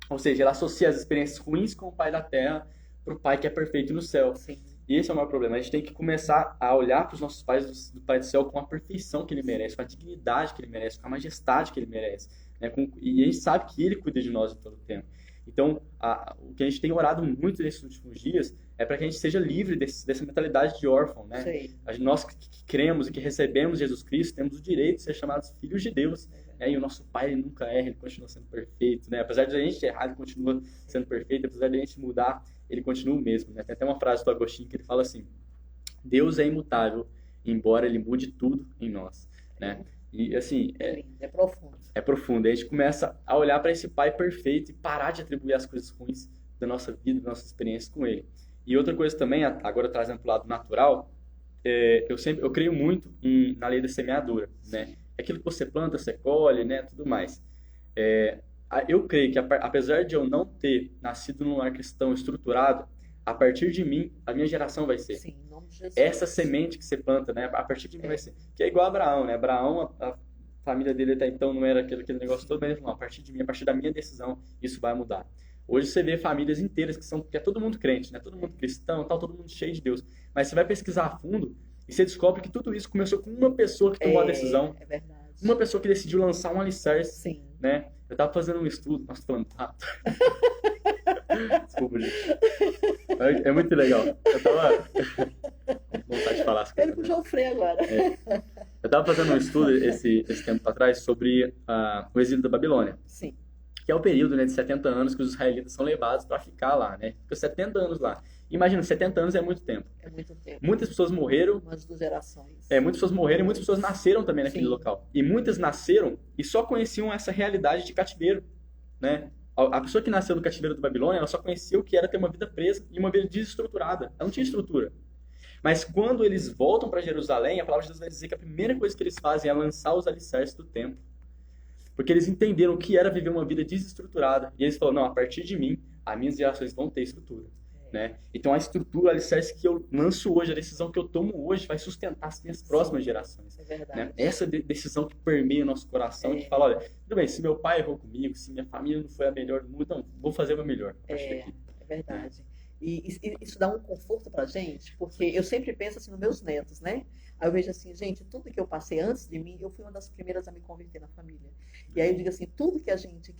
Speaker 2: Ou seja, ela associa as experiências ruins com o pai da terra para o pai que é perfeito no céu. Sim. E esse é o maior problema. A gente tem que começar a olhar para os nossos pais do Pai do Céu com a perfeição que ele merece, com a dignidade que ele merece, com a majestade que ele merece. Né? E a gente sabe que ele cuida de nós em todo o tempo. Então, o que a gente tem orado muito nesses últimos dias é para que a gente seja livre dessa mentalidade de órfão, né? Nós que cremos e que recebemos Jesus Cristo, temos o direito de ser chamados filhos de Deus. E o nosso Pai, ele nunca erra, ele continua sendo perfeito, né? Apesar de a gente errar, ele continua sendo perfeito. Apesar de a gente mudar, ele continua o mesmo, né? Tem até uma frase do Agostinho que ele fala assim: Deus é imutável, embora ele mude tudo em nós, né? E assim,
Speaker 1: é profundo.
Speaker 2: É profundo. A gente começa a olhar para esse pai perfeito e parar de atribuir as coisas ruins da nossa vida, da nossa experiência com ele. E outra coisa também, agora trazendo para o lado natural, eu creio muito na lei da semeadura, né? Aquilo que você planta, você colhe, né? Tudo mais. Eu creio que apesar de eu não ter nascido num lar cristão estruturado, a partir de mim, a minha geração vai ser.
Speaker 1: Sim, em nome de Jesus.
Speaker 2: Essa semente que você planta, né? A partir de mim vai ser. Que é igual a Abraão, né? Abraão, a família dele até então não era aquele negócio todo, mas ele falou, a partir de mim, a partir da minha decisão, isso vai mudar. Hoje você vê famílias inteiras que é todo mundo crente, né? Todo mundo cristão, tal, todo mundo cheio de Deus. Mas você vai pesquisar a fundo e você descobre que tudo isso começou com uma pessoa que tomou a decisão.
Speaker 1: É verdade.
Speaker 2: uma pessoa que decidiu lançar um alicerce,
Speaker 1: Sim.
Speaker 2: né? Eu tava fazendo um estudo, nossa, tô falando rápido. Desculpa, gente. É muito legal. Eu tava com vontade de falar as
Speaker 1: Ele
Speaker 2: coisas,
Speaker 1: puxou o freio agora.
Speaker 2: Eu tava fazendo um estudo esse tempo atrás sobre o exílio da Babilônia,
Speaker 1: Sim.
Speaker 2: que é o período, né, de 70 anos que os israelitas são levados para ficar lá, né? Fica 70 anos lá. Imagina, 70 anos é muito tempo.
Speaker 1: É muito tempo.
Speaker 2: Muitas pessoas morreram.
Speaker 1: Umas 2 gerações.
Speaker 2: Muitas pessoas morreram e muitas pessoas nasceram também naquele
Speaker 1: Sim.
Speaker 2: local. E muitas nasceram e só conheciam essa realidade de cativeiro, né? A pessoa que nasceu no cativeiro da Babilônia, ela só conhecia o que era ter uma vida presa e uma vida desestruturada. Ela não tinha estrutura. Mas quando eles voltam para Jerusalém, a palavra de Deus vai dizer que a primeira coisa que eles fazem é lançar os alicerces do templo. Porque eles entenderam o que era viver uma vida desestruturada. E eles falaram, não, a partir de mim, as minhas gerações vão ter estrutura. Né? Então a estrutura, o alicerce que eu lanço hoje, a decisão que eu tomo hoje vai sustentar as minhas próximas gerações.
Speaker 1: É verdade.
Speaker 2: Né? Essa decisão que permeia o nosso coração, que fala, olha, tudo bem, se meu pai errou comigo, se minha família não foi a melhor do mundo, então vou fazer o meu melhor.
Speaker 1: É verdade. E isso dá um conforto pra gente, porque eu sempre penso assim nos meus netos, né? Aí eu vejo assim, gente, tudo que eu passei antes de mim, eu fui uma das primeiras a me converter na família. E aí eu digo assim, tudo que a gente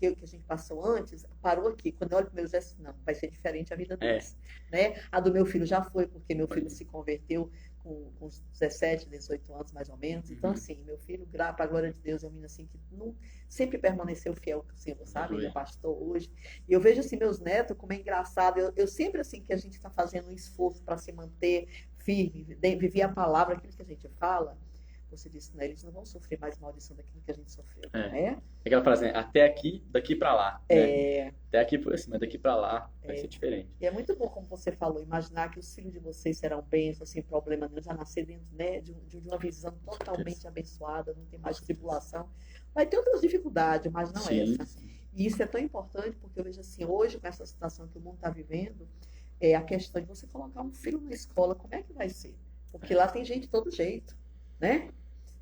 Speaker 1: passou antes, parou aqui. Quando eu olho para meus gestos, não, vai ser diferente a vida deles. Né? A do meu filho já foi, porque meu filho se converteu com uns 17, 18 anos, mais ou menos. Então, assim, meu filho, para a glória de Deus, é um menino assim que não, sempre permaneceu fiel com o Senhor, sabe? Ele é pastor hoje. E eu vejo assim, meus netos, como é engraçado. Eu sempre, assim, que a gente está fazendo um esforço para se manter firme, viver a palavra, aquilo que a gente fala, você disse, né? Eles não vão sofrer mais maldição daquilo que a gente sofreu, né?
Speaker 2: É aquela frase, né? Até aqui, daqui para lá. Né? Até aqui foi assim, mas daqui para lá vai ser diferente.
Speaker 1: E é muito bom, como você falou, imaginar que os filhos de vocês serão bênçãos, sem problema nenhum, já nascer dentro, né, de uma visão totalmente abençoada, não tem mais tribulação. Vai ter outras dificuldades, mas não essa. E isso é tão importante, porque eu vejo assim, hoje, com essa situação que o mundo está vivendo, a questão de você colocar um filho na escola, como é que vai ser? Porque lá tem gente de todo jeito, né?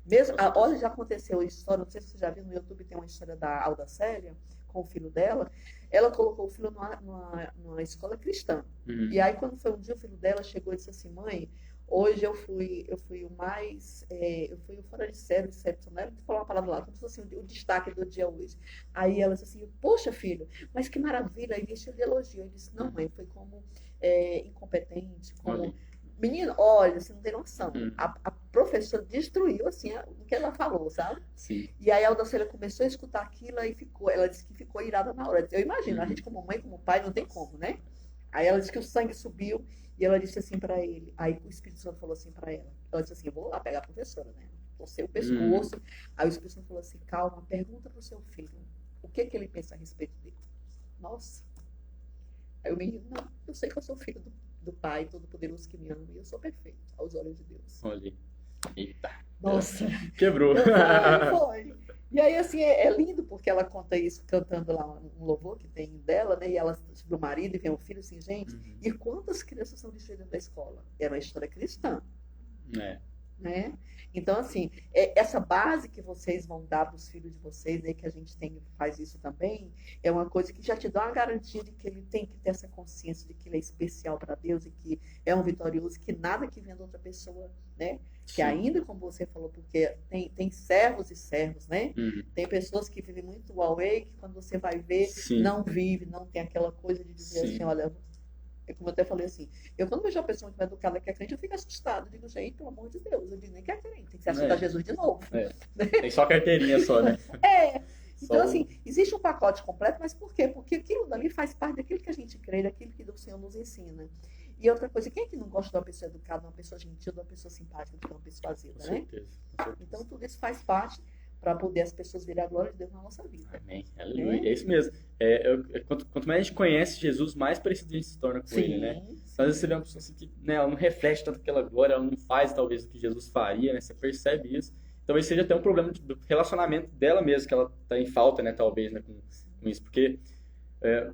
Speaker 1: Mesmo, olha, já aconteceu a história, não sei se você já viu no YouTube, tem uma história da Alda Célia, com o filho dela. Ela colocou o filho numa escola cristã. E aí, quando foi um dia, o filho dela chegou e disse assim, mãe, hoje eu fui o mais, eu fui o fora de série, excepcional, vou falar uma palavra lá, como se fosse o destaque do dia hoje. Aí ela disse assim, poxa, filho, mas que maravilha, aí encheu de elogio. Eu disse, não, mãe, foi como incompetente, como... Menino, olha, você não tem noção. A professora destruiu, assim, o que ela falou, sabe?
Speaker 2: Sim.
Speaker 1: E aí a Aldacela começou a escutar aquilo e ela disse que ficou irada na hora. Eu imagino, a gente como mãe, como pai, não tem como, né? Aí ela disse que o sangue subiu e ela disse assim para ele. Aí o Espírito Santo falou assim para ela. Ela disse assim, eu vou lá pegar a professora, né? Torcer o pescoço. Aí o Espírito Santo falou assim, calma, pergunta pro seu filho. O que ele pensa a respeito dele? Nossa. Aí o menino, não, eu sei que eu sou filho do Pai Todo-Poderoso que me ama e eu sou perfeito aos olhos de Deus.
Speaker 2: Olha. Eita.
Speaker 1: Nossa.
Speaker 2: Quebrou.
Speaker 1: Foi. E aí, assim, é lindo porque ela conta isso cantando lá um louvor que tem dela, né? E ela do marido e vem o filho, assim, gente. E quantas crianças são destruídas da escola? Era uma história cristã. Né? Então, assim, essa base que vocês vão dar para os filhos de vocês, né, que a gente faz isso também, é uma coisa que já te dá uma garantia de que ele tem que ter essa consciência de que ele é especial para Deus e que é um vitorioso, que nada que vem de outra pessoa, né? Que ainda, como você falou, porque tem servos e servos, né? Tem pessoas que vivem muito Huawei, que quando você vai ver, não vive, não tem aquela coisa de dizer assim, olha... Como eu até falei assim, eu quando vejo uma pessoa que vai educada que é crente, eu fico assustado. Eu digo, gente, pelo amor de Deus, eu digo nem que é crente, tem que se aceitar Jesus de novo.
Speaker 2: Tem só carteirinha só, né?
Speaker 1: Então, assim, existe um pacote completo, mas por quê? Porque aquilo dali faz parte daquilo que a gente crê, daquilo que o Senhor nos ensina. E outra coisa, quem é que não gosta de uma pessoa educada, de uma pessoa gentil, de uma pessoa simpática, de uma pessoa azeda, né?
Speaker 2: Com certeza.
Speaker 1: Então, tudo isso faz parte para poder as pessoas verem a glória de Deus na nossa vida.
Speaker 2: Amém. Aleluia. É isso mesmo. Quanto mais a gente conhece Jesus, mais parecido a gente se torna com ele, né? Às vezes você vê uma pessoa assim que, né, ela não reflete tanto aquela glória, ela não faz talvez o que Jesus faria, né? Você percebe isso. Talvez seja até um problema do relacionamento dela mesmo, que ela está em falta, né? Talvez, né? Com isso. Porque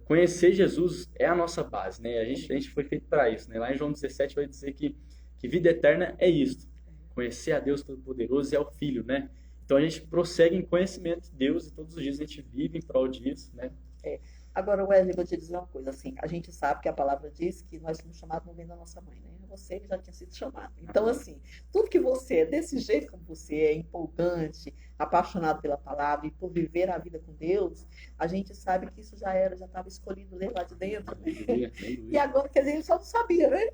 Speaker 2: conhecer Jesus é a nossa base, né? A gente foi feito para isso, né? Lá em João 17 vai dizer que vida eterna é isto. Conhecer a Deus Todo-Poderoso e ao Filho, né? Então a gente prossegue em conhecimento de Deus e todos os dias a gente vive em prol disso, né?
Speaker 1: Agora, Wesley, vou te dizer uma coisa, assim, a gente sabe que a palavra diz que nós somos chamados no bem da nossa mãe, né? Você já tinha sido chamado. Então, assim, tudo que você é desse jeito como você é, empolgante, apaixonado pela palavra e por viver a vida com Deus, a gente sabe que isso já estava escolhido lá de dentro, né? E agora, quer dizer, ele só não sabia, né?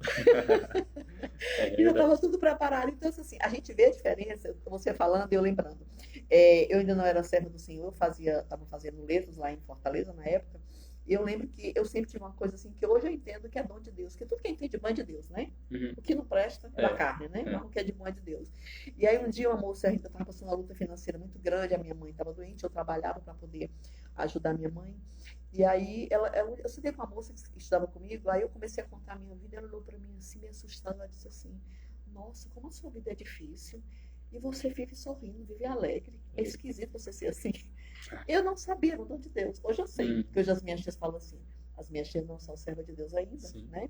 Speaker 1: E já estava tudo preparado. Então, assim, a gente vê a diferença, você falando e eu lembrando. Eu ainda não era serva do Senhor, estava fazendo letras lá em Fortaleza na época. E eu lembro que eu sempre tive uma coisa assim, que hoje eu entendo que é dom de Deus, que tudo que a gente tem de bom é de Deus, né? O que não presta é da carne, né? Mas o que é de bom é de Deus. E aí um dia uma moça ainda estava passando uma luta financeira muito grande, a minha mãe estava doente, eu trabalhava para poder ajudar a minha mãe. E aí eu sentei com uma moça que estudava comigo, aí eu comecei a contar a minha vida, ela olhou para mim assim, me assustando, ela disse assim, nossa, como a sua vida é difícil, e você vive sorrindo, vive alegre, é esquisito você ser assim. Eu não sabia, no dom de Deus. Hoje eu sei, porque hoje as minhas tias falam assim, as minhas tias não são servas de Deus ainda, né?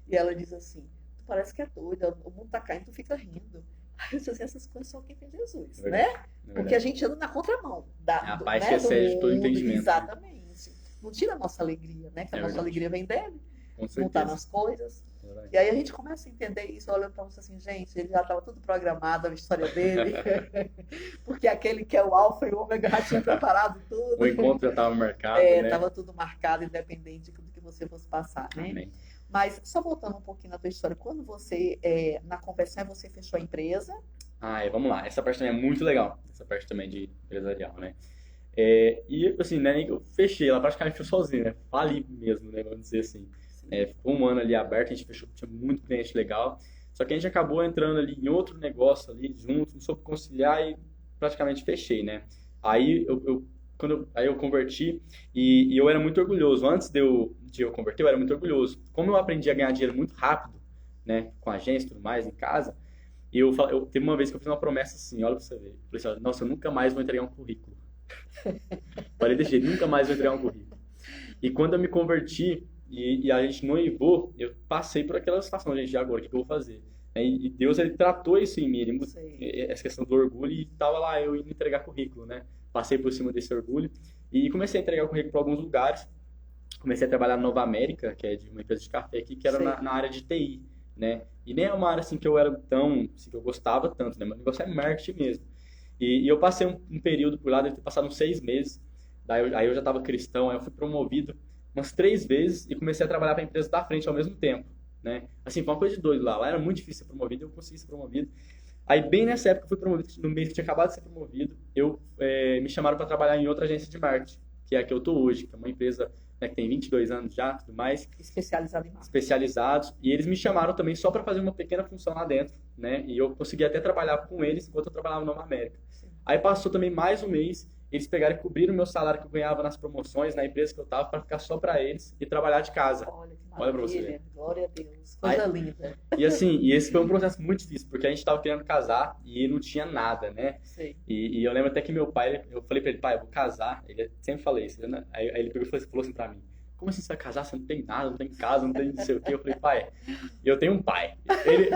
Speaker 1: E ela diz assim, tu parece que é doida, o mundo tá caindo, tu fica rindo. Aí eu disse assim, essas coisas só quem tem Jesus, né? Porque a gente anda na contramão.
Speaker 2: A paz que excede todo entendimento.
Speaker 1: Exatamente. Não tira a nossa alegria, né? Que a nossa alegria vem dele. Não tá nas coisas. E aí a gente começa a entender isso, olhando para você assim, gente, ele já estava tudo programado, a história dele, porque aquele que é o alfa e o ômega já tinha preparado tudo.
Speaker 2: O encontro já estava marcado, né?
Speaker 1: Estava tudo marcado, independente do que você fosse passar, né?
Speaker 2: Amém.
Speaker 1: Mas, só voltando um pouquinho na tua história, quando você, na conversão, você fechou a empresa?
Speaker 2: Vamos lá, essa parte também é muito legal, essa parte também de empresarial, né? E, assim, né, eu fechei, ela praticamente fechou sozinha, né? Fali mesmo, né, vamos dizer assim. Ficou um ano ali aberto, a gente fechou, tinha muito cliente legal, só que a gente acabou entrando ali em outro negócio ali junto, não soube conciliar e praticamente fechei, né? Aí eu converti e eu era muito orgulhoso. Antes de eu converter, eu era muito orgulhoso. Como eu aprendi a ganhar dinheiro muito rápido, né, com agência e tudo mais, em casa, teve uma vez que eu fiz uma promessa assim, olha pra você ver. Eu falei assim, nossa, eu nunca mais vou entregar um currículo. Falei desse jeito, nunca mais vou entregar um currículo. E quando eu me converti e a gente noivou, eu passei por aquela situação, gente, agora, o que eu vou fazer? E Deus, ele tratou isso em mim, essa questão do orgulho, e tava lá eu indo entregar currículo, né? Passei por cima desse orgulho e comecei a entregar currículo para alguns lugares. Comecei a trabalhar na Nova América, que é de uma empresa de café aqui, que era na área de TI, né? E nem é uma área assim que eu era tão, assim, que eu gostava tanto, né? Meu negócio é marketing mesmo. E eu passei um período por lá, deve ter passado uns 6 meses. Aí eu já estava cristão, aí eu fui promovido umas 3 vezes e comecei a trabalhar para a empresa da frente ao mesmo tempo, né? Assim, foi uma coisa de doido lá. Lá era muito difícil ser promovido, eu consegui ser promovido. Aí, bem nessa época, eu fui promovido, no mês que tinha acabado de ser promovido, me chamaram para trabalhar em outra agência de marketing, que é a que eu tô hoje, que é uma empresa, né, que tem 22 anos já, tudo mais.
Speaker 1: Especializado em marketing.
Speaker 2: Especializados. E eles me chamaram também só para fazer uma pequena função lá dentro, né? E eu consegui até trabalhar com eles enquanto eu trabalhava na Nova América. Sim. Aí passou também mais um mês, eles pegaram e cobriram o meu salário que eu ganhava nas promoções, na empresa que eu tava, para ficar só para eles e trabalhar de casa.
Speaker 1: Olha que maravilha, pra você ver. Glória a Deus, coisa linda.
Speaker 2: E assim, esse foi um processo muito difícil, porque a gente tava querendo casar e não tinha nada, né?
Speaker 1: Sim.
Speaker 2: E eu lembro até que meu pai, eu falei para ele, pai, eu vou casar, ele sempre falou isso, né? Aí ele pegou e falou assim para mim, como assim você vai casar? Você não tem nada, não tem casa, não tem não sei o quê. Eu falei, pai, eu tenho um pai,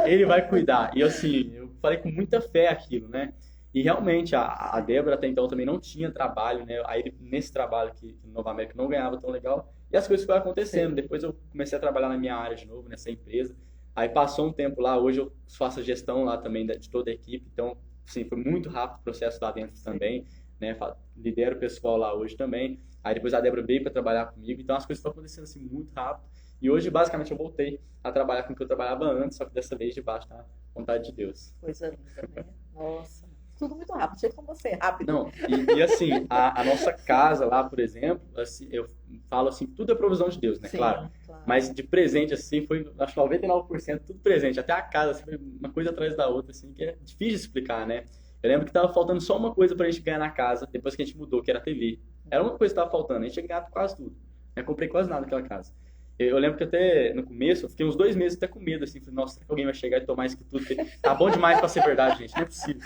Speaker 2: ele vai cuidar. E assim, eu falei com muita fé aquilo, né? E realmente, a Débora até então também não tinha trabalho, né? Aí nesse trabalho que no Nova América não ganhava tão legal. E as coisas foram acontecendo. Sim. Depois eu comecei a trabalhar na minha área de novo, nessa empresa. Aí passou um tempo lá, hoje eu faço a gestão lá também de toda a equipe. Então, sim, foi muito rápido o processo lá dentro. Sim. Também, né? Lidero o pessoal lá hoje também. Aí depois a Débora veio para trabalhar comigo. Então as coisas estão acontecendo assim muito rápido. E hoje, basicamente, eu voltei a trabalhar com o que eu trabalhava antes, só que dessa vez debaixo da vontade de Deus.
Speaker 1: Coisa linda, né? Nossa. Tudo muito rápido, jeito como você, rápido.
Speaker 2: Não, e assim, a nossa casa lá, por exemplo, assim, eu falo assim, tudo é provisão de Deus, né? Sim, claro. Mas de presente, assim, foi, acho que 99% tudo presente. Até a casa, assim, foi uma coisa atrás da outra, assim, que é difícil de explicar, né? Eu lembro que tava faltando só uma coisa pra gente ganhar na casa, depois que a gente mudou, que era a TV. Era uma coisa que tava faltando, a gente tinha ganhado quase tudo. Eu comprei quase nada naquela casa. Eu lembro que até no começo, eu fiquei uns 2 meses até com medo, assim, falei, nossa, será que alguém vai chegar e tomar isso aqui tudo? Porque tá bom demais pra ser verdade, gente, não é possível.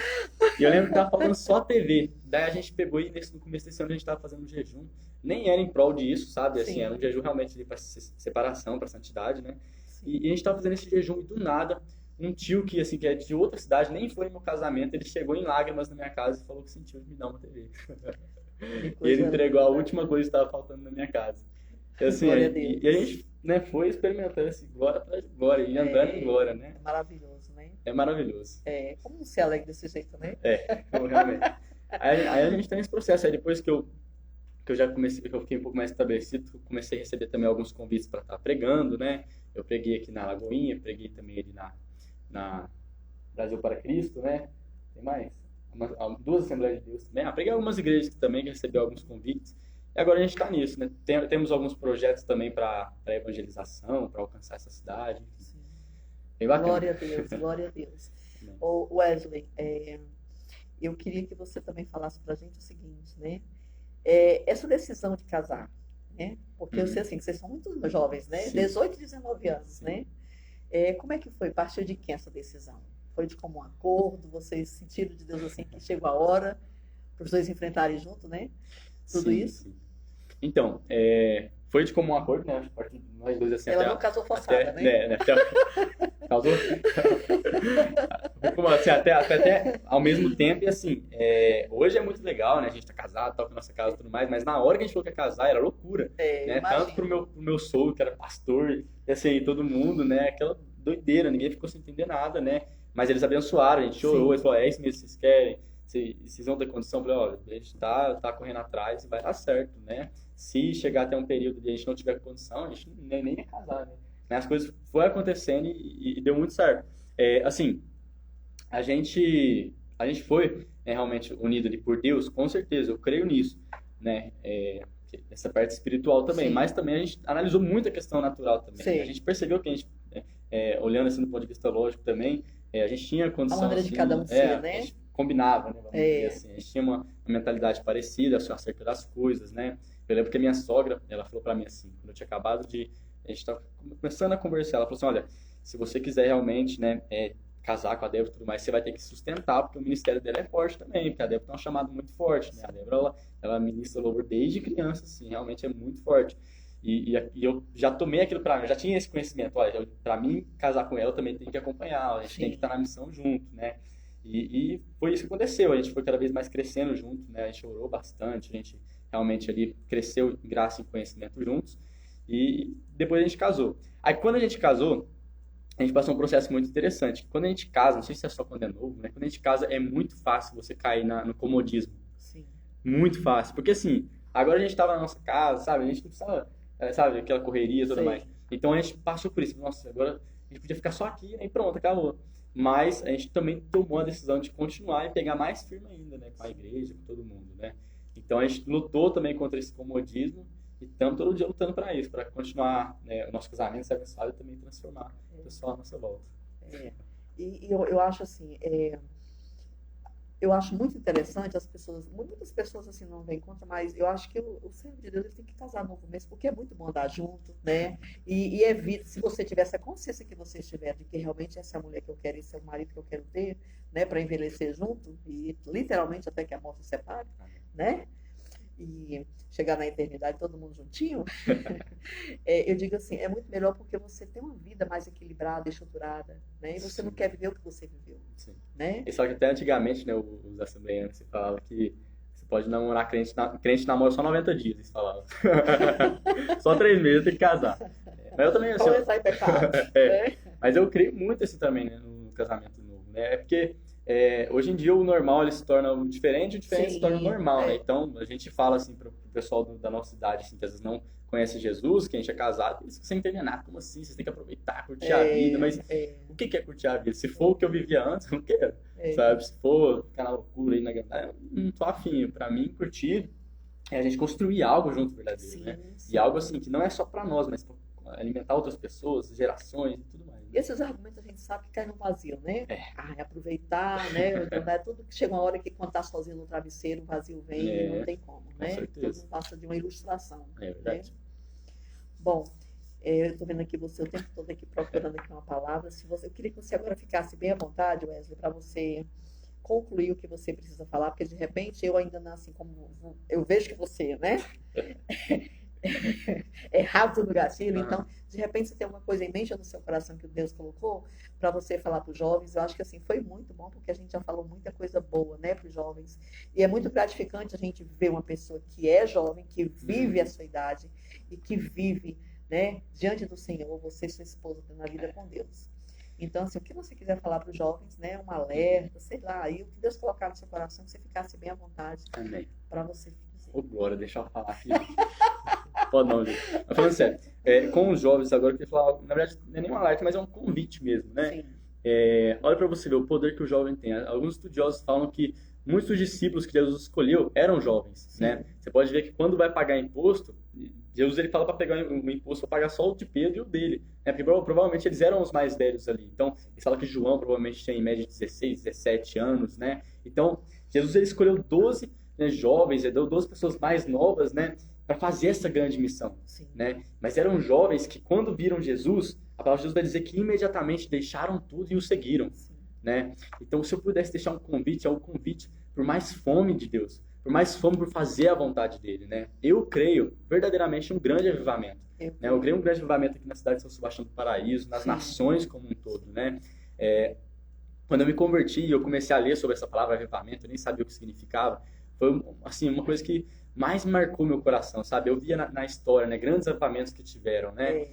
Speaker 2: E eu lembro que tava faltando só a TV. Daí a gente pegou e no começo desse ano a gente tava fazendo um jejum. Nem era em prol disso, sabe? Assim, era um jejum realmente ali pra separação, pra santidade, né? E a gente tava fazendo esse jejum e do nada, um tio que, assim, que é de outra cidade, nem foi no meu casamento, ele chegou em lágrimas na minha casa e falou que sentiu de me dar uma TV. E ele entregou a última coisa que estava faltando na minha casa. E, assim, a gente, né, foi experimentando assim, glória atrás de glória, e andando em glória, né?
Speaker 1: É maravilhoso, né?
Speaker 2: É maravilhoso.
Speaker 1: Como não se alegra desse jeito, né?
Speaker 2: Realmente. Aí a gente tá nesse processo. Aí depois que eu já comecei, que eu fiquei um pouco mais estabelecido, comecei a receber também alguns convites para estar pregando, né? Eu preguei aqui na Lagoinha, preguei também ali na Brasil para Cristo, né? Tem mais? Duas Assembleias de Deus também. Preguei algumas igrejas também que recebeu alguns convites. E agora a gente está nisso, né? Temos alguns projetos também para evangelização, para alcançar essa cidade.
Speaker 1: Sim.
Speaker 2: Bem bacana.
Speaker 1: Glória a Deus, glória a Deus. Ô, Wesley, eu queria que você também falasse para a gente o seguinte, né? Essa decisão de casar, né? Porque eu sei assim, que vocês são muito jovens, né?
Speaker 2: Sim.
Speaker 1: 18, 19 anos,
Speaker 2: Sim.
Speaker 1: né? Como é que foi? Partiu de quem essa decisão? Foi de comum acordo? Vocês sentiram de Deus assim que chegou a hora para os dois enfrentarem junto, né? Tudo
Speaker 2: Sim,
Speaker 1: isso?
Speaker 2: sim. Então, foi de comum acordo, né? A partir de nós dois, assim,
Speaker 1: Ela
Speaker 2: até,
Speaker 1: não casou forçada,
Speaker 2: até,
Speaker 1: né?
Speaker 2: né? Causou? Como assim, até ao mesmo tempo, e assim, hoje é muito legal, né? A gente tá casado, tá com a nossa casa e tudo mais, mas na hora que a gente falou que ia casar, era loucura, né? Tanto pro meu sogro, que era pastor, e assim, todo mundo, né? Aquela doideira, ninguém ficou sem entender nada, né? Mas eles abençoaram, a gente chorou, eles falaram, é isso mesmo que vocês querem? Vocês vão ter condição? Eu falei, olha, a gente tá correndo atrás e vai dar certo, né? Se chegar até um período de a gente não tiver condição, a gente nem ia casar, né? As coisas foram acontecendo e deu muito certo. Assim, a gente foi realmente unido ali por Deus, com certeza, eu creio nisso, né? Essa parte espiritual também,
Speaker 1: Sim.
Speaker 2: mas também a gente analisou muito a questão natural também.
Speaker 1: Sim.
Speaker 2: A gente percebeu que a gente, olhando assim do ponto de vista lógico também, a gente tinha condição...
Speaker 1: A maneira
Speaker 2: assim,
Speaker 1: de cada um ser, né?
Speaker 2: A gente combinava, né? Vamos dizer assim. A gente tinha uma mentalidade parecida, acerca das coisas, né? Eu lembro que a minha sogra, ela falou pra mim assim, quando eu tinha acabado de... A gente estava começando a conversar, ela falou assim, olha, se você quiser realmente, né, casar com a Débora e tudo mais, você vai ter que sustentar, porque o ministério dela é forte também, porque a Débora tem um chamado muito forte, né? A Débora, ela ministra louvor desde criança, assim, realmente é muito forte. E eu já tomei aquilo pra mim, eu já tinha esse conhecimento, olha, pra mim, casar com ela, eu também tenho que acompanhar, a gente tem que estar na missão junto, né? E foi isso que aconteceu, a gente foi cada vez mais crescendo junto, né? A gente orou bastante, a gente realmente ali cresceu em graça e conhecimento juntos, e depois a gente casou. Aí quando a gente casou, a gente passou um processo muito interessante. Quando a gente casa, não sei se é só quando é novo, né? Quando a gente casa é muito fácil você cair no comodismo.
Speaker 1: Sim.
Speaker 2: Muito fácil. Porque assim, agora a gente estava na nossa casa, sabe? A gente não precisava, sabe, aquela correria e tudo mais. Então a gente passou por isso. Nossa, agora a gente podia ficar só aqui, né? E pronto, acabou. Mas a gente também tomou a decisão de continuar e pegar mais firme ainda, né? Com a igreja, com todo mundo, né? Então a gente lutou também contra esse comodismo e estamos todo dia lutando para isso, para continuar, né, o nosso casamento ser abençoado e também transformar o pessoal à nossa volta.
Speaker 1: E eu acho assim, eu acho muito interessante muitas pessoas assim não vêm contra, mas eu acho que o servo de Deus ele tem que casar no começo, porque é muito bom andar junto, né? E evita, se você tiver essa consciência que você estiver de que realmente essa é a mulher que eu quero, esse é o marido que eu quero ter, né, para envelhecer junto e literalmente até que a morte separe, né? E chegar na eternidade todo mundo juntinho, eu digo assim, é muito melhor porque você tem uma vida mais equilibrada, estruturada, né? E você não quer viver o que você viveu, né?
Speaker 2: E só que até antigamente, né, os assembleianos se falavam que você pode namorar crente namora só 90 dias, eles falavam. Só 3 meses tem que casar. Mas eu também, assim,
Speaker 1: Começar em pecado, né?
Speaker 2: Mas eu creio muito assim também, né, no casamento novo, né? Porque hoje em dia o normal ele se torna diferente, o diferente se torna normal, né? Então a gente fala assim pro pessoal da nossa idade, assim, que às vezes não conhece Jesus, que a gente é casado, eles sem entender nada, como assim? Vocês têm que aproveitar, curtir a vida, mas o que é curtir a vida? Se for o que eu vivia antes, eu não quero, sabe? Se for ficar na loucura aí, eu não tô afim. Pra mim, curtir é a gente construir algo junto verdadeiro, né? E algo assim, que não é só pra nós, mas pra alimentar outras pessoas, gerações e tudo mais.
Speaker 1: E esses argumentos a gente sabe que cai no vazio, né? Aproveitar, né? Tudo que chega uma hora que quando tá sozinho no travesseiro, o vazio vem e não tem como, né? Todo mundo passa de uma ilustração.
Speaker 2: É verdade.
Speaker 1: Né? Bom, eu estou vendo aqui você o tempo todo aqui procurando aqui uma palavra. Eu queria que você agora ficasse bem à vontade, Wesley, para você concluir o que você precisa falar, porque de repente eu ainda não, assim como eu vejo que você, né? É rápido no gatilho, então de repente você tem uma coisa em mente no seu coração que Deus colocou para você falar para os jovens. Eu acho que assim foi muito bom, porque a gente já falou muita coisa boa, né, para os jovens, e é muito gratificante a gente ver uma pessoa que é jovem, que vive a sua idade e que vive, né, diante do Senhor, você e sua esposa tendo a vida com Deus. Então, assim, o que você quiser falar para os jovens, né? Um alerta, sei lá, aí o que Deus colocar no seu coração, que você ficasse bem à vontade
Speaker 2: Amém.
Speaker 1: para você dizer.
Speaker 2: Ô, glória, deixa eu falar aqui. Pode não, gente. Mas falando sério, com os jovens agora, eu queria falar, na verdade, não é nem um alerta, mas é um convite mesmo, né?
Speaker 1: Sim,
Speaker 2: Olha para você ver o poder que o jovem tem. Alguns estudiosos falam que muitos dos discípulos que Jesus escolheu eram jovens,
Speaker 1: sim,
Speaker 2: né? Você pode ver que quando vai pagar imposto, Jesus ele fala para pegar um imposto para pagar só o de Pedro e o dele, né? Porque provavelmente eles eram os mais velhos ali. Então, ele fala que João provavelmente tinha em média 16, 17 anos, né? Então, Jesus ele escolheu 12, né, jovens, ele deu 12 pessoas mais novas, né, para fazer essa grande missão,
Speaker 1: sim,
Speaker 2: né? Mas eram jovens que quando viram Jesus, a palavra de Deus vai dizer que imediatamente deixaram tudo e o seguiram,
Speaker 1: sim.
Speaker 2: né? Então, se eu pudesse deixar um convite, é um convite por mais fome de Deus, por mais fome por fazer a vontade dele, né? Eu creio verdadeiramente em um grande avivamento, né? Eu creio em um grande avivamento aqui na cidade de São Sebastião do Paraíso, nas
Speaker 1: Sim.
Speaker 2: nações como um todo, né? Quando eu me converti e eu comecei a ler sobre essa palavra avivamento, eu nem sabia o que significava. Foi assim uma coisa que mais marcou meu coração, sabe? Eu via na história, né, grandes avivamentos que tiveram, né?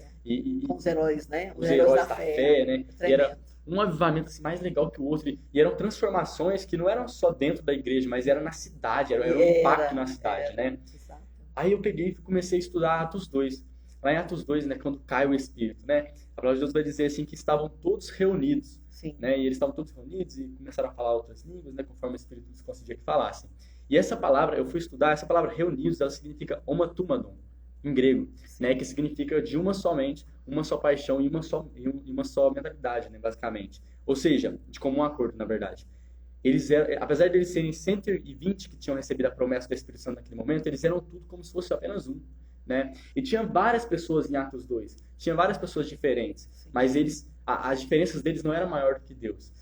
Speaker 1: Com os heróis, né?
Speaker 2: Os heróis da fé, né?
Speaker 1: Tremendo.
Speaker 2: E era um avivamento assim, mais legal que o outro. E eram transformações que não eram só dentro da igreja, mas era na cidade, era um impacto na cidade, né?
Speaker 1: Exato.
Speaker 2: Aí eu peguei e comecei a estudar Atos 2. Lá em Atos 2, né, quando cai o Espírito, né? A palavra de Deus vai dizer assim que estavam todos reunidos,
Speaker 1: Sim.
Speaker 2: né? E eles estavam todos reunidos e começaram a falar outras línguas, né, conforme o Espírito lhes concedia que falassem. E essa palavra, eu fui estudar, essa palavra reunidos, ela significa homatumadon, em grego, né, que significa de uma só mente, uma só paixão e uma só mentalidade, né, basicamente. Ou seja, de comum acordo, na verdade. Eles eram, apesar de eles serem 120 que tinham recebido a promessa do Espírito Santo naquele momento, eles eram tudo como se fosse apenas um, né? E tinha várias pessoas em Atos 2, tinha várias pessoas diferentes, mas eles, as diferenças deles não eram maior do que Deus.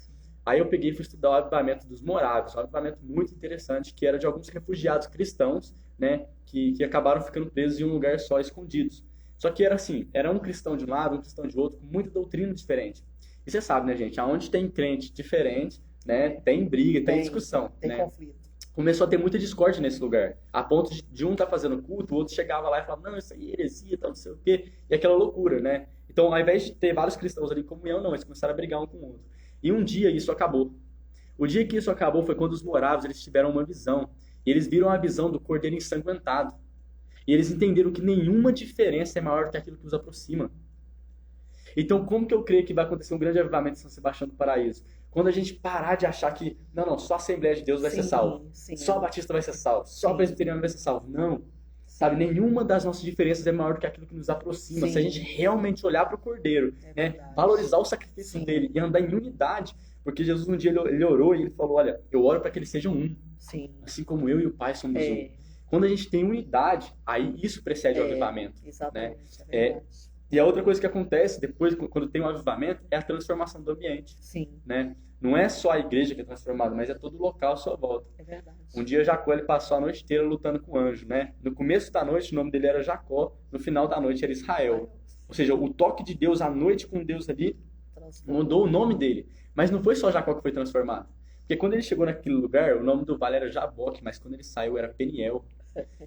Speaker 2: Aí eu peguei e fui estudar o avivamento dos morávios, um avivamento muito interessante, que era de alguns refugiados cristãos, né, que acabaram ficando presos em um lugar só, escondidos. Só que era assim, era um cristão de um lado, um cristão de outro, com muita doutrina diferente. E você sabe, né, gente, aonde tem crente diferente, né, tem briga, tem discussão.
Speaker 1: Tem
Speaker 2: né?
Speaker 1: conflito.
Speaker 2: Começou a ter muita discórdia nesse lugar, a ponto de um estar fazendo culto, o outro chegava lá e falava, não, isso aí é heresia, tal, não sei o quê, e aquela loucura, né? Então, ao invés de ter vários cristãos ali em comunhão, não, eles começaram a brigar um com o outro. E um dia isso acabou. O dia que isso acabou foi quando os morávios eles tiveram uma visão. E eles viram a visão do cordeiro ensanguentado. E eles entenderam que nenhuma diferença é maior do que aquilo que os aproxima. Então, como que eu creio que vai acontecer um grande avivamento em São Sebastião do Paraíso? Quando a gente parar de achar que, não, só a Assembleia de Deus vai ser salvo.
Speaker 1: Sim.
Speaker 2: Só a Batista vai ser salvo. Só a Presbiteriana vai ser salvo. Não. Sabe, nenhuma das nossas diferenças é maior do que aquilo que nos aproxima. Se a gente realmente olhar para o Cordeiro, né, valorizar o sacrifício dele e andar em unidade. Porque Jesus um dia ele orou e ele falou, olha, eu oro para que eles sejam um.
Speaker 1: Sim.
Speaker 2: Assim como eu e o Pai somos um. Quando a gente tem unidade, aí isso precede o avivamento.
Speaker 1: Exatamente.
Speaker 2: Né? E a outra coisa que acontece depois, quando tem um avivamento, é a transformação do ambiente.
Speaker 1: Sim.
Speaker 2: Né? Não é só a igreja que é transformada, mas é todo o local à sua volta.
Speaker 1: É verdade.
Speaker 2: Um dia Jacó ele passou a noite inteira lutando com o anjo, né? No começo da noite o nome dele era Jacó, no final da noite era Israel. Ou seja, o toque de Deus, a noite com Deus ali, mudou o nome dele. Mas não foi só Jacó que foi transformado. Porque quando ele chegou naquele lugar, o nome do vale era Jaboque, mas quando ele saiu era Peniel.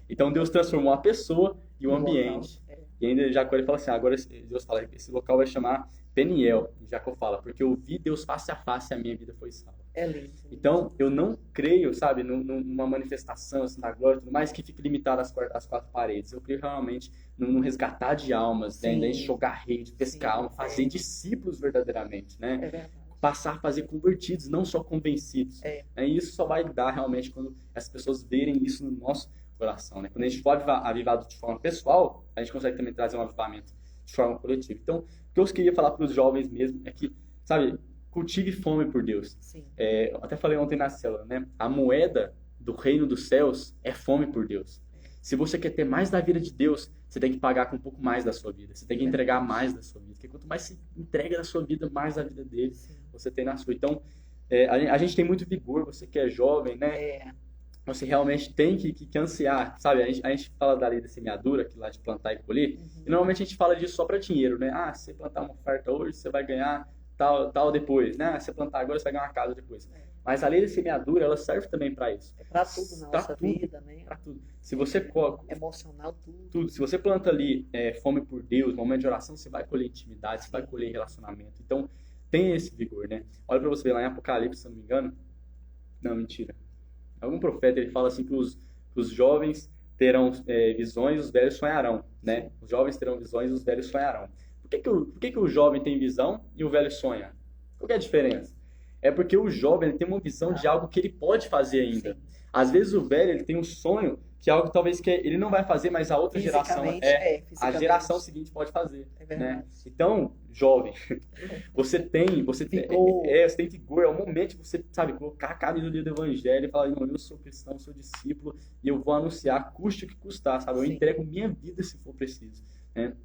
Speaker 2: Então Deus transformou a pessoa e o ambiente. E ainda Jacó ele fala assim, agora Deus fala, esse local vai chamar Peniel. E Jacó fala, porque eu vi Deus face a face e a minha vida foi salva.
Speaker 1: É lindo.
Speaker 2: Então, eu não creio, sabe, numa manifestação assim, da glória e tudo mais que fique limitada às quatro paredes. Eu creio realmente num resgatar de almas, né, em jogar rede, pescar almas, fazer discípulos verdadeiramente, né?
Speaker 1: É verdade.
Speaker 2: Passar a fazer convertidos, não só convencidos. E isso só vai dar realmente quando as pessoas verem isso no nosso coração, né? Quando a gente for avivado de forma pessoal, a gente consegue também trazer um avivamento de forma coletiva. Então, o que eu queria falar para os jovens mesmo é que, sabe, cultive fome por Deus. Eu até falei ontem na célula, né? A moeda do reino dos céus é fome por Deus. Se você quer ter mais da vida de Deus, você tem que pagar com um pouco mais da sua vida. Você tem que entregar mais da sua vida. Porque quanto mais se entrega da sua vida, mais da vida dele você tem na sua. Então, a gente tem muito vigor. Você que é jovem, né? Você realmente tem que ansiar, sabe? A gente fala da lei da semeadura, que lá de plantar e colher. E normalmente a gente fala disso só para dinheiro, né? Ah, se você plantar uma oferta hoje, você vai ganhar tal depois, né? Se você plantar agora, você vai ganhar uma casa depois. Mas a lei da semeadura, ela serve também para isso.
Speaker 1: É para tudo na nossa vida, né?
Speaker 2: Para tudo. Se você coloca
Speaker 1: emocional, tudo.
Speaker 2: Se você planta ali fome por Deus, momento de oração, você vai colher intimidade, você vai colher relacionamento. Então, tem esse vigor, né? Olha para você ver lá em Apocalipse, se eu não me engano. Não, mentira. Algum profeta, ele fala assim que os jovens terão visões, os velhos sonharão, né? Os jovens terão visões, os velhos sonharão. Por que o jovem tem visão e o velho sonha? Qual que é a diferença? É porque o jovem ele tem uma visão de algo que ele pode fazer ainda.
Speaker 1: Sim.
Speaker 2: Às vezes o velho ele tem um sonho que é algo talvez que ele não vai fazer, mas a outra geração a geração seguinte pode fazer, né? Então, jovem, você tem vigor, é o momento de você, sabe, colocar a camisa do evangelho e falar, irmão, eu sou cristão, sou discípulo e eu vou anunciar, custe o que custar, sabe? Eu entrego minha vida se for preciso, né?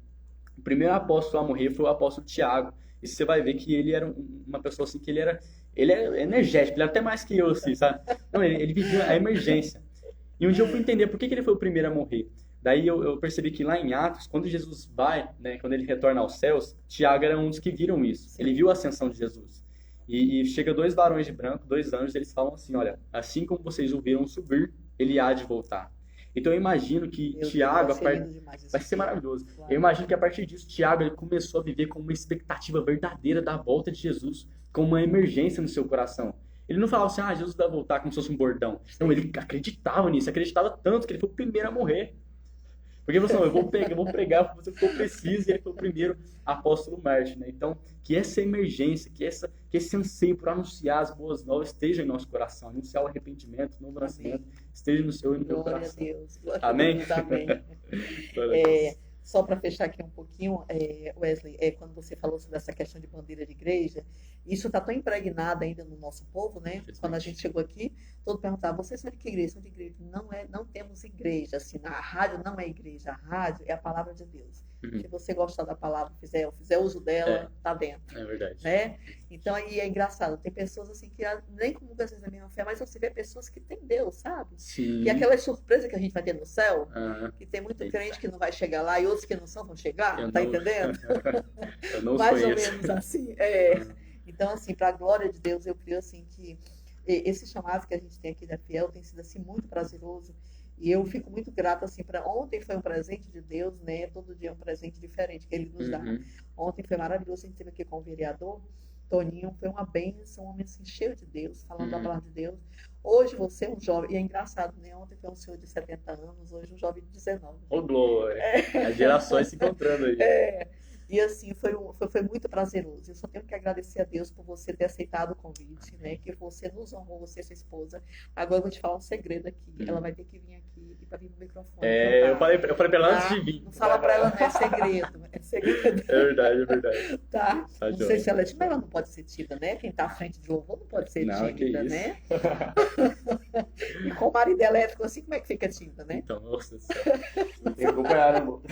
Speaker 2: O primeiro apóstolo a morrer foi o apóstolo Tiago. E você vai ver que ele era uma pessoa assim que ele era energético, ele era até mais que eu, assim, sabe? Não, ele vivia a emergência. E um dia eu fui entender por que ele foi o primeiro a morrer. Daí eu percebi que lá em Atos, quando Jesus vai, né, quando ele retorna aos céus, Tiago era um dos que viram isso. Ele viu a ascensão de Jesus. E chega 2 varões de branco, 2 anjos, eles falam assim, olha, assim como vocês o viram subir, ele há de voltar. Então eu imagino que Tiago vai ser maravilhoso. Claro. Eu imagino que a partir disso Tiago ele começou a viver com uma expectativa verdadeira da volta de Jesus, com uma emergência no seu coração. Ele não falava assim, Jesus vai voltar como se fosse um bordão. Não, ele acreditava nisso, acreditava tanto que ele foi o primeiro a morrer. Porque ele falou assim, eu vou pregar porque eu preciso, e ele foi o primeiro apóstolo mártir, né? Então, que essa emergência, que esse anseio por anunciar as boas novas esteja em nosso coração, anunciar o arrependimento, o novo nascimento, esteja no seu e no meu coração.
Speaker 1: Glória a Deus.
Speaker 2: Amém?
Speaker 1: Amém. Só para fechar aqui um pouquinho, Wesley, quando você falou sobre essa questão de bandeira de igreja, isso está tão impregnado ainda no nosso povo, né? Quando a gente chegou aqui, todo perguntava, vocês são de que igreja? São de igreja. Não temos igreja, assim, a rádio não é igreja, a rádio é a palavra de Deus. Se você gostar da palavra, fizer uso dela, tá dentro.
Speaker 2: É verdade.
Speaker 1: Né? Então, aí é engraçado, tem pessoas assim que nem comungam às vezes na mesma fé, mas você vê pessoas que têm Deus, sabe?
Speaker 2: Sim.
Speaker 1: E aquela surpresa que a gente vai ter no céu, que tem muito crente que não vai chegar lá e outros que não são vão chegar, entendendo?
Speaker 2: Eu não
Speaker 1: Mais
Speaker 2: conheço.
Speaker 1: ou menos assim. Então, assim, para a glória de Deus, eu creio assim que esse chamado que a gente tem aqui da Fiel tem sido assim muito prazeroso. E eu fico muito grata, assim, ontem foi um presente de Deus, né? Todo dia é um presente diferente que Ele nos dá. Ontem foi maravilhoso, a gente esteve aqui com o vereador, Toninho, foi uma bênção, um homem assim, cheio de Deus, falando da palavra de Deus. Hoje você é um jovem, e é engraçado, né? Ontem foi um senhor de 70 anos, hoje um jovem de 19.
Speaker 2: Ô, glória! As gerações se encontrando aí.
Speaker 1: E assim, foi muito prazeroso. Eu só tenho que agradecer a Deus por você ter aceitado o convite, né? Que você nos honrou, você e sua esposa. Agora eu vou te falar um segredo aqui. Ela vai ter que vir aqui e para vir no microfone.
Speaker 2: Eu falei para ela antes de vir.
Speaker 1: Não fala para ela, não é segredo. É segredo.
Speaker 2: É verdade.
Speaker 1: Tá? Não sei se ela é tímida, mas ela não pode ser tímida, né? Quem tá à frente de louvor não pode ser tímida, né? E com o marido elétrico assim, como é que fica tímida, né?
Speaker 2: Então, nossa senhora. Tem que acompanhar, amor.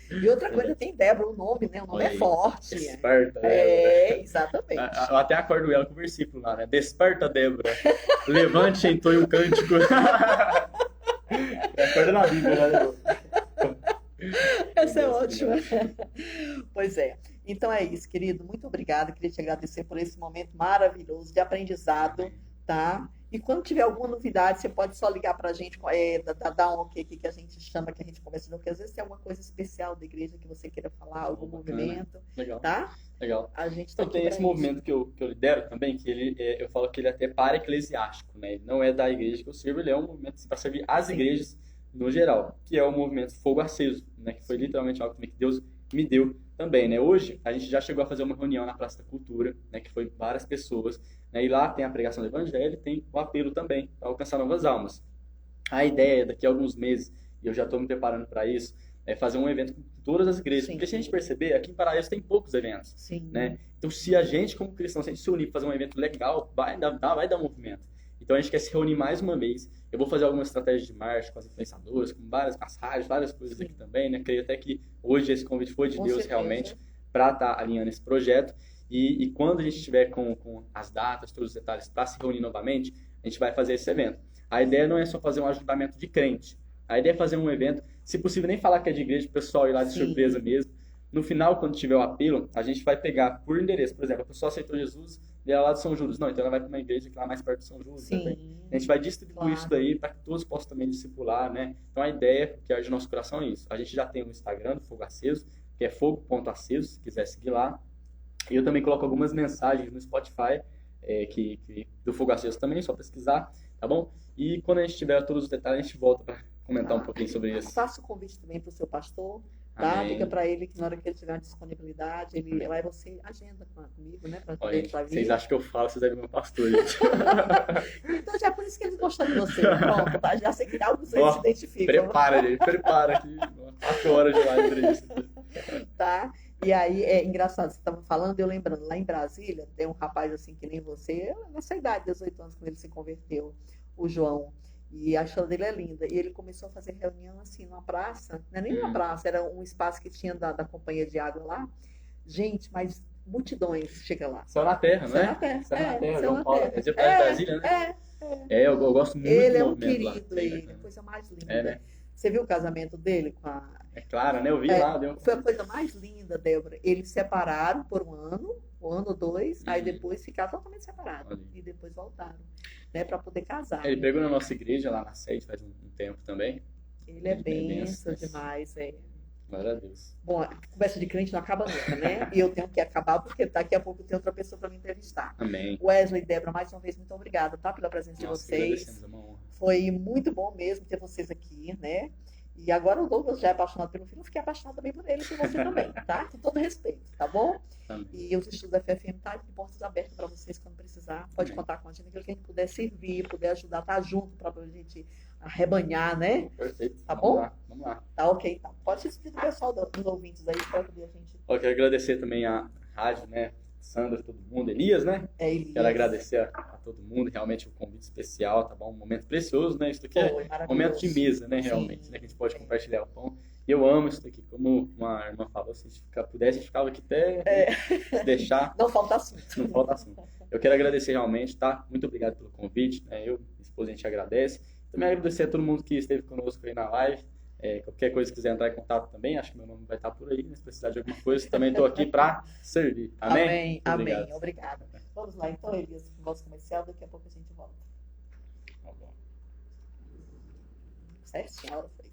Speaker 1: E outra coisa, tem Débora, o nome, né? O nome é forte.
Speaker 2: Desperta,
Speaker 1: exatamente.
Speaker 2: Eu até acordo ela com o versículo lá, né? Desperta, Débora. Levante, entoie um cântico. Acorda na Bíblia, né?
Speaker 1: Essa é ótima. Pois é. Então é isso, querido. Muito obrigada. Queria te agradecer por esse momento maravilhoso de aprendizado, tá? E quando tiver alguma novidade, você pode só ligar para a gente, dar um ok aqui que a gente chama, que a gente conversa, porque às vezes tem alguma coisa especial da igreja que você queira falar, algum movimento,
Speaker 2: legal.
Speaker 1: Tá?
Speaker 2: Legal.
Speaker 1: A gente tá
Speaker 2: tem esse movimento que eu lidero também, que eu falo que ele é até para-eclesiástico, né? Ele não é da igreja que eu sirvo, ele é um movimento para servir as igrejas no geral, que é o movimento Fogo Aceso, né? Que foi literalmente algo que Deus me deu também, né? Hoje, a gente já chegou a fazer uma reunião na Praça da Cultura, né? Que foi várias pessoas, né? E lá tem a pregação do evangelho e tem o apelo também, para alcançar novas almas. A ideia é, daqui a alguns meses, e eu já estou me preparando para isso, é fazer um evento com todas as igrejas. Porque se a gente perceber, aqui em Paraíso tem poucos eventos, né? Então, se a gente, como cristão, se a gente se unir para fazer um evento legal, vai dar movimento. Então, a gente quer se reunir mais uma vez. Eu vou fazer algumas estratégias de marketing com as influenciadoras, com as rádios, várias coisas aqui também, né? Creio até que hoje esse convite foi de Deus realmente para estar alinhando esse projeto. E quando a gente estiver com as datas, todos os detalhes, para se reunir novamente, a gente vai fazer esse evento. A ideia não é só fazer um ajuntamento de crente. A ideia é fazer um evento, se possível, nem falar que é de igreja, o pessoal ir lá de surpresa mesmo. No final, quando tiver o apelo, a gente vai pegar por endereço. Por exemplo, a pessoa aceitou Jesus e ela é lá de São Judas. Não, então ela vai para uma igreja que lá mais perto de São Judas também. A gente vai distribuir isso daí para que todos possam também discipular, né? Então a ideia que é de nosso coração é isso. A gente já tem um Instagram do Fogo Aceso, que é fogo.aceso, se quiser seguir lá. E eu também coloco algumas mensagens no Spotify, do Fogo Aceso também, só pesquisar, tá bom? E quando a gente tiver todos os detalhes, a gente volta para comentar um pouquinho sobre isso.
Speaker 1: Faça o convite também para o seu pastor, tá?
Speaker 2: Amém.
Speaker 1: Liga para ele que na hora que ele tiver disponibilidade, ele vai você agenda comigo, né? Para poder estar
Speaker 2: Vocês acham que eu falo, vocês devem ver meu pastor, gente.
Speaker 1: Então já é por isso que eles gostam de você. Pronto, tá? Já sei que alguns eles se identificam.
Speaker 2: Prepara, gente, prepara aqui. 4 horas de live pra isso.
Speaker 1: Tá? E aí, é engraçado, você estava falando, eu lembrando, lá em Brasília, tem um rapaz assim que nem você, nessa idade, 18 anos, quando ele se converteu, o João, e a história dele é linda. E ele começou a fazer reunião assim, numa praça, não é nem uma praça, era um espaço que tinha da companhia de água lá. Gente, mas multidões chega lá.
Speaker 2: Só na terra,
Speaker 1: Só
Speaker 2: né?
Speaker 1: na terra.
Speaker 2: Só na terra,
Speaker 1: só
Speaker 2: João
Speaker 1: na
Speaker 2: Paulo.
Speaker 1: terra.
Speaker 2: Mas é Brasília, né? Eu gosto muito
Speaker 1: Ele
Speaker 2: do
Speaker 1: é um
Speaker 2: movimento lá.
Speaker 1: querido, ele, coisa mais linda.
Speaker 2: Né?
Speaker 1: Você viu o casamento dele com a...
Speaker 2: É claro, né? Eu vi lá.
Speaker 1: Foi a coisa mais linda, Débora. Eles separaram por um ano ou dois, aí depois ficaram totalmente separados. E depois voltaram, né, para poder casar.
Speaker 2: Ele pregou na nossa igreja lá na sede faz um tempo também.
Speaker 1: Ele é benção demais,
Speaker 2: Glória a Deus.
Speaker 1: Bom, a conversa de crente não acaba nunca, né? E eu tenho que acabar porque daqui a pouco tem outra pessoa para me entrevistar.
Speaker 2: Amém.
Speaker 1: Wesley e Débora, mais uma vez, muito obrigada, tá? Pela presença de vocês. Foi muito bom mesmo ter vocês aqui, né? E agora o Douglas já é apaixonado pelo filho, eu fiquei apaixonado também por ele e por você também, tá? Com todo respeito, tá bom?
Speaker 2: Amém.
Speaker 1: E os estudos da FFM tá de portas abertas para vocês quando precisar. Pode contar com a gente, aquilo que a gente puder servir, puder ajudar, tá junto para a gente arrebanhar, né?
Speaker 2: Perfeito.
Speaker 1: Tá bom?
Speaker 2: Vamos lá.
Speaker 1: Tá ok, então. Pode se despedir do pessoal dos ouvintes aí para poder a gente.
Speaker 2: Eu quero agradecer também a rádio, né? Sandra, todo mundo, Elias, né?
Speaker 1: Elias.
Speaker 2: Quero agradecer a todo mundo, realmente um convite especial, tá bom? Um momento precioso, né? Isso aqui é um momento de mesa, né? Realmente, né? Que a gente pode compartilhar o pão. E eu amo isso aqui, como uma irmã falou, se a gente pudesse, a gente ficava aqui até deixar.
Speaker 1: Não falta assunto.
Speaker 2: Não falta assunto. Eu quero agradecer realmente, tá? Muito obrigado pelo convite, né? Eu, minha esposa, a gente agradece. Também agradecer a todo mundo que esteve conosco aí na live. Qualquer coisa, quiser entrar em contato também, acho que meu nome vai estar por aí, né? Se precisar de alguma coisa, também estou aqui para servir. Amém?
Speaker 1: Amém. Obrigada. Vamos lá, então, Elias, o nosso comercial, daqui a pouco a gente volta.
Speaker 2: Tá bom.
Speaker 1: Certinho, a hora foi.